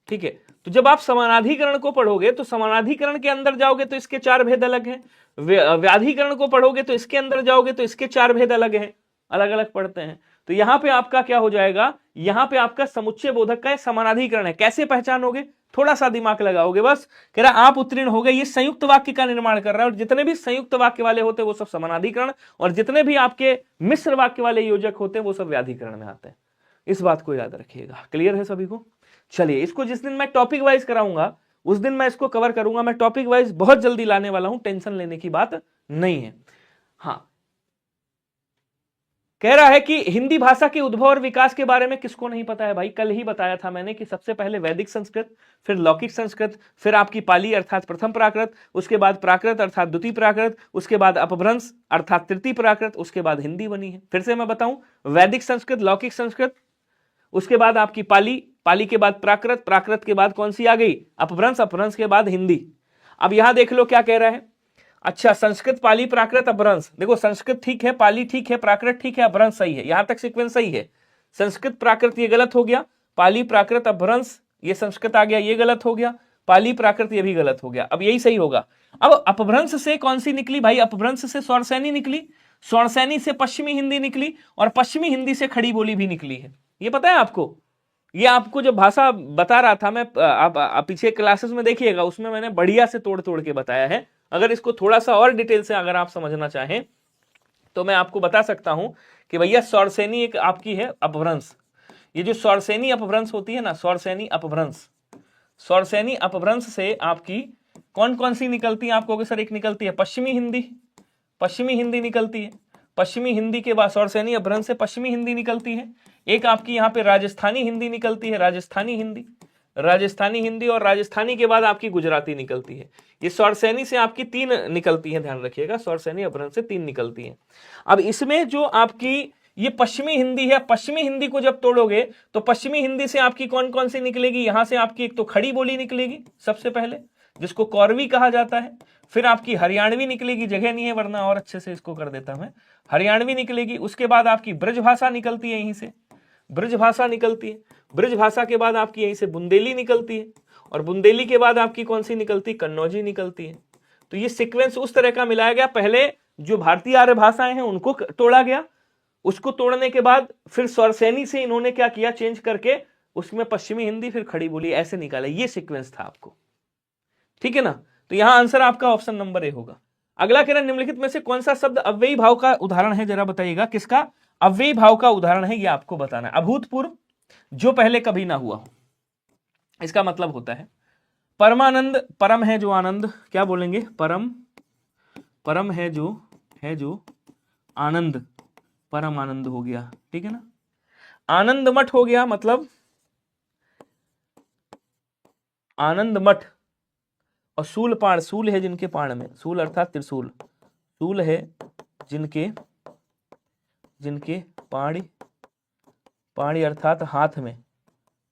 ठीक है, तो जब आप समानाधिकरण को पढ़ोगे तो समानाधिकरण के अंदर जाओगे तो इसके चार भेद अलग हैं, व्याधिकरण को पढ़ोगे तो इसके अंदर जाओगे तो इसके चार भेद अलग हैं, अलग अलग पढ़ते हैं। तो यहां पे आपका क्या हो जाएगा, यहां पे आपका समुच्चय बोधक का समानाधिकरण है। कैसे पहचानोगे, थोड़ा सा दिमाग लगाओगे बस। कह रहा आप उत्तीर्ण हो गए, ये संयुक्त वाक्य का निर्माण कर रहा है, और जितने भी संयुक्त वाक्य वाले होते हैं वो सब समानाधिकरण, और जितने भी आपके मिश्र वाक्य वाले योजक होते हैं वो सब व्याधिकरण में आते हैं। इस बात को याद रखिएगा। क्लियर है सभी को? चलिए, इसको जिस दिन मैं टॉपिक वाइज कराऊंगा उस दिन मैं इसको कवर करूंगा। मैं टॉपिक वाइज बहुत जल्दी लाने वाला हूं, टेंशन लेने की बात नहीं है। हाँ, कह रहा है कि हिंदी भाषा के उद्भव और विकास के बारे में किसको नहीं पता है भाई? कल ही बताया था मैंने कि सबसे पहले वैदिक संस्कृत, फिर लौकिक संस्कृत, फिर आपकी पाली अर्थात प्रथम प्राकृत, उसके बाद प्राकृत अर्थात द्वितीय प्राकृत, उसके बाद अपभ्रंश अर्थात तृतीय प्राकृत, उसके बाद हिंदी बनी है। फिर से मैं बताऊं, वैदिक संस्कृत, लौकिक संस्कृत, उसके बाद आपकी पाली, पाली के बाद प्राकृत, प्राकृत के बाद कौन सी आ गई, अपभ्रंश, अपभ्रंश के बाद हिंदी। अब यहां देख लो क्या कह रहा है। अच्छा, संस्कृत, पाली, प्राकृत, अपभ्रंश। देखो संस्कृत ठीक है, पाली ठीक है, प्राकृत ठीक है, अपभ्रंश सही है, यहां तक सीक्वेंस सही है। संस्कृत प्राकृत ये गलत हो गया, पाली प्राकृत अपभ्रंश ये संस्कृत आ गया, ये गलत हो गया, पाली प्राकृत ये भी गलत हो गया। अब यही सही होगा। अब अपभ्रंश से कौन सी निकली भाई? अपभ्रंश से स्वरसैनी निकली, स्वरसैनी से पश्चिमी हिंदी निकली, और पश्चिमी हिंदी से खड़ी बोली भी निकली है। ये पता है आपको? ये आपको जो भाषा बता रहा था मैं, आप पीछे क्लासेस में देखिएगा, उसमें मैंने बढ़िया से तोड़ तोड़ के बताया है। अगर इसको थोड़ा सा और डिटेल से अगर आप समझना चाहें तो मैं आपको बता सकता हूं कि भैया स्वरसैनी एक आपकी है अपभ्रंश। ये जो स्वरसैनी अपभ्रंश होती है ना, स्वरसैनी अपभ्रंश, स्वरसैनी अपभ्रंश से आपकी कौन कौन सी निकलती है? आपको सर एक निकलती है पश्चिमी हिंदी, पश्चिमी हिंदी निकलती है। पश्चिमी हिंदी के बाद स्वरसैनी अपभ्रंश से पश्चिमी हिंदी निकलती है। एक आपकी यहाँ पे राजस्थानी हिंदी निकलती है, राजस्थानी हिंदी, राजस्थानी हिंदी, और राजस्थानी के बाद आपकी गुजराती निकलती है। ये स्वरसैनी से आपकी तीन निकलती है, ध्यान रखिएगा, स्वरसैनी अपभ्रंश से तीन निकलती है। अब इसमें जो आपकी ये पश्चिमी हिंदी है, पश्चिमी हिंदी को जब तोड़ोगे तो पश्चिमी हिंदी से आपकी कौन कौन सी निकलेगी? यहां से आपकी एक तो खड़ी बोली निकलेगी सबसे पहले, जिसको कौरवी कहा जाता है। फिर आपकी हरियाणवी निकलेगी, जगह नहीं है वरना और अच्छे से इसको कर देता मैं, हरियाणवी निकलेगी। उसके बाद आपकी ब्रज भाषा निकलती है, यहीं से ब्रज भाषा निकलती है। ब्रज भाषा के बाद आपकी यहीं से बुंदेली निकलती है, और बुंदेली के बाद आपकी कौन सी निकलती? कन्नौजी निकलती है। तो ये सीक्वेंस उस तरह का मिलाया गया। पहले जो भारतीय आर्य भाषाएं हैं उनको तोड़ा गया, उसको तोड़ने के बाद फिर स्वरसैनी से इन्होंने क्या किया, चेंज करके उसमें पश्चिमी हिंदी फिर खड़ी बोली ऐसे निकाला। ये सीक्वेंस था आपको, ठीक है ना? तो यहां आंसर आपका ऑप्शन नंबर ए होगा। अगला कह रहा है निम्नलिखित में से कौन सा शब्द अव्ययी भाव का उदाहरण है? जरा बताइएगा किसका अव्ययी भाव का उदाहरण है, ये आपको बताना है। अभूतपूर्व, जो पहले कभी ना हुआ हो, इसका मतलब होता है परमानंद, परम है जो आनंद, क्या बोलेंगे? परम, परम है जो आनंद, परम आनंद हो गया, ठीक है ना? आनंद मठ हो गया, मतलब आनंद मठ। और सूल पाण, सूल है जिनके पाण में, सूल अर्थात त्रिशूल, सूल है जिनके पाणी, पाणी अर्थात हाथ में,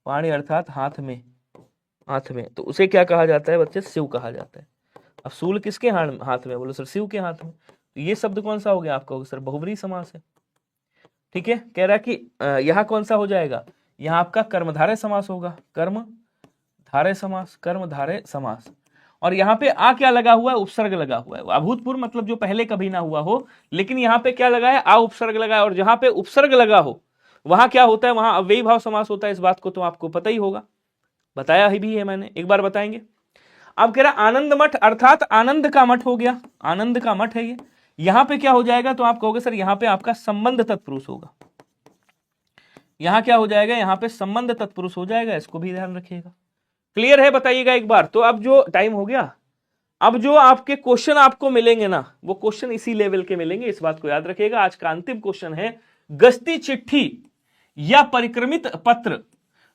पाणी अर्थात हाथ में, हाथ में, तो उसे क्या कहा जाता है बच्चे? शिव कहा जाता है। अब सूल किसके हाथ में? बोलो सर शिव के हाथ में। तो ये शब्द कौन सा हो गया आपका? सर बहुब्री समास है, ठीक है। कह रहा है कि यहां कौन सा हो जाएगा? यहां आपका कर्मधारय समास होगा, कर्मधारय समास, कर्मधारय समास। और यहाँ पे आ क्या लगा हुआ है? उपसर्ग लगा हुआ है। अभूतपूर्व मतलब जो पहले कभी ना हुआ हो, लेकिन यहाँ पे क्या लगा है? आ उपसर्ग लगा है। और जहां पे उपसर्ग लगा हो वहां क्या होता है? वहां अव्ययी भाव समास होता है। इस बात को तो आपको पता ही होगा, बताया ही भी है मैंने, एक बार बताएंगे। अब कह रहा आनंद मठ अर्थात आनंद का मठ हो गया, आनंद का मठ है ये। यहां पे क्या हो जाएगा, तो आप कहोगे सर यहां पे आपका संबंध तत्पुरुष होगा, यहां क्या हो जाएगा, यहां पे संबंध तत्पुरुष हो जाएगा, इसको भी ध्यान रखिएगा। क्लियर है, बताइएगा एक बार। तो अब जो टाइम हो गया, अब जो आपके क्वेश्चन आपको मिलेंगे ना, वो क्वेश्चन इसी लेवल के मिलेंगे, इस बात को याद रखिएगा। आज का अंतिम क्वेश्चन है गश्ती चिट्ठी या परिक्रमित पत्र।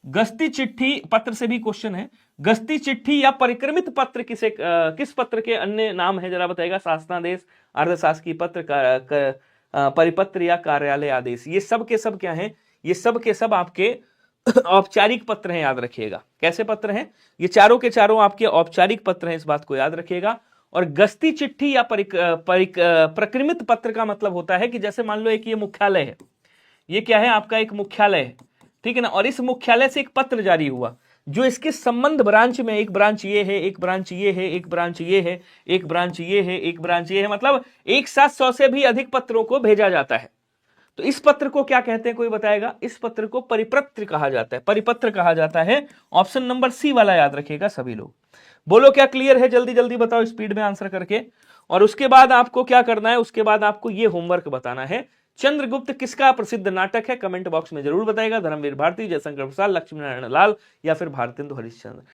गश्ती चिट्ठी पत्र से भी क्वेश्चन है, गश्ती चिट्ठी या परिक्रमित पत्र किस पत्र के अन्य नाम है, जरा बताइएगा। शासनादेश, अर्धशासकीय पत्र, परिपत्र या कार्यालय आदेश। ये सब के सब क्या है, ये सब के सब आपके औपचारिक पत्र हैं, याद रखिएगा। कैसे पत्र हैं, ये चारों के चारों आपके औपचारिक पत्र हैं, इस बात को याद रखिएगा। और गश्ती चिट्ठी या प्रक्रमित पत्र का मतलब होता है कि जैसे मान लो एक ये मुख्यालय है, ये क्या है आपका एक मुख्यालय है, ठीक है ना, और इस मुख्यालय से एक पत्र जारी हुआ जो इसके संबंध ब्रांच में, एक ब्रांच ये है, एक ब्रांच ये है, एक ब्रांच ये है, एक ब्रांच ये है, एक ब्रांच ये है, मतलब एक साथ 100 से भी अधिक पत्रों को भेजा जाता है। तो इस पत्र को क्या कहते हैं, कोई बताएगा। इस पत्र को परिपत्र कहा जाता है, परिपत्र कहा जाता है। ऑप्शन नंबर सी वाला याद रखिएगा सभी लोग। बोलो क्या क्लियर है, जल्दी जल्दी बताओ स्पीड में आंसर करके। और उसके बाद आपको क्या करना है, उसके बाद आपको ये होमवर्क बताना है। चंद्रगुप्त किसका प्रसिद्ध नाटक है, कमेंट बॉक्स में जरूर बताएगा। धर्मवीर भारती, जयशंकर प्रसाद, लक्ष्मीनारायण लाल या फिर भारतेंदु हरिश्चंद्र।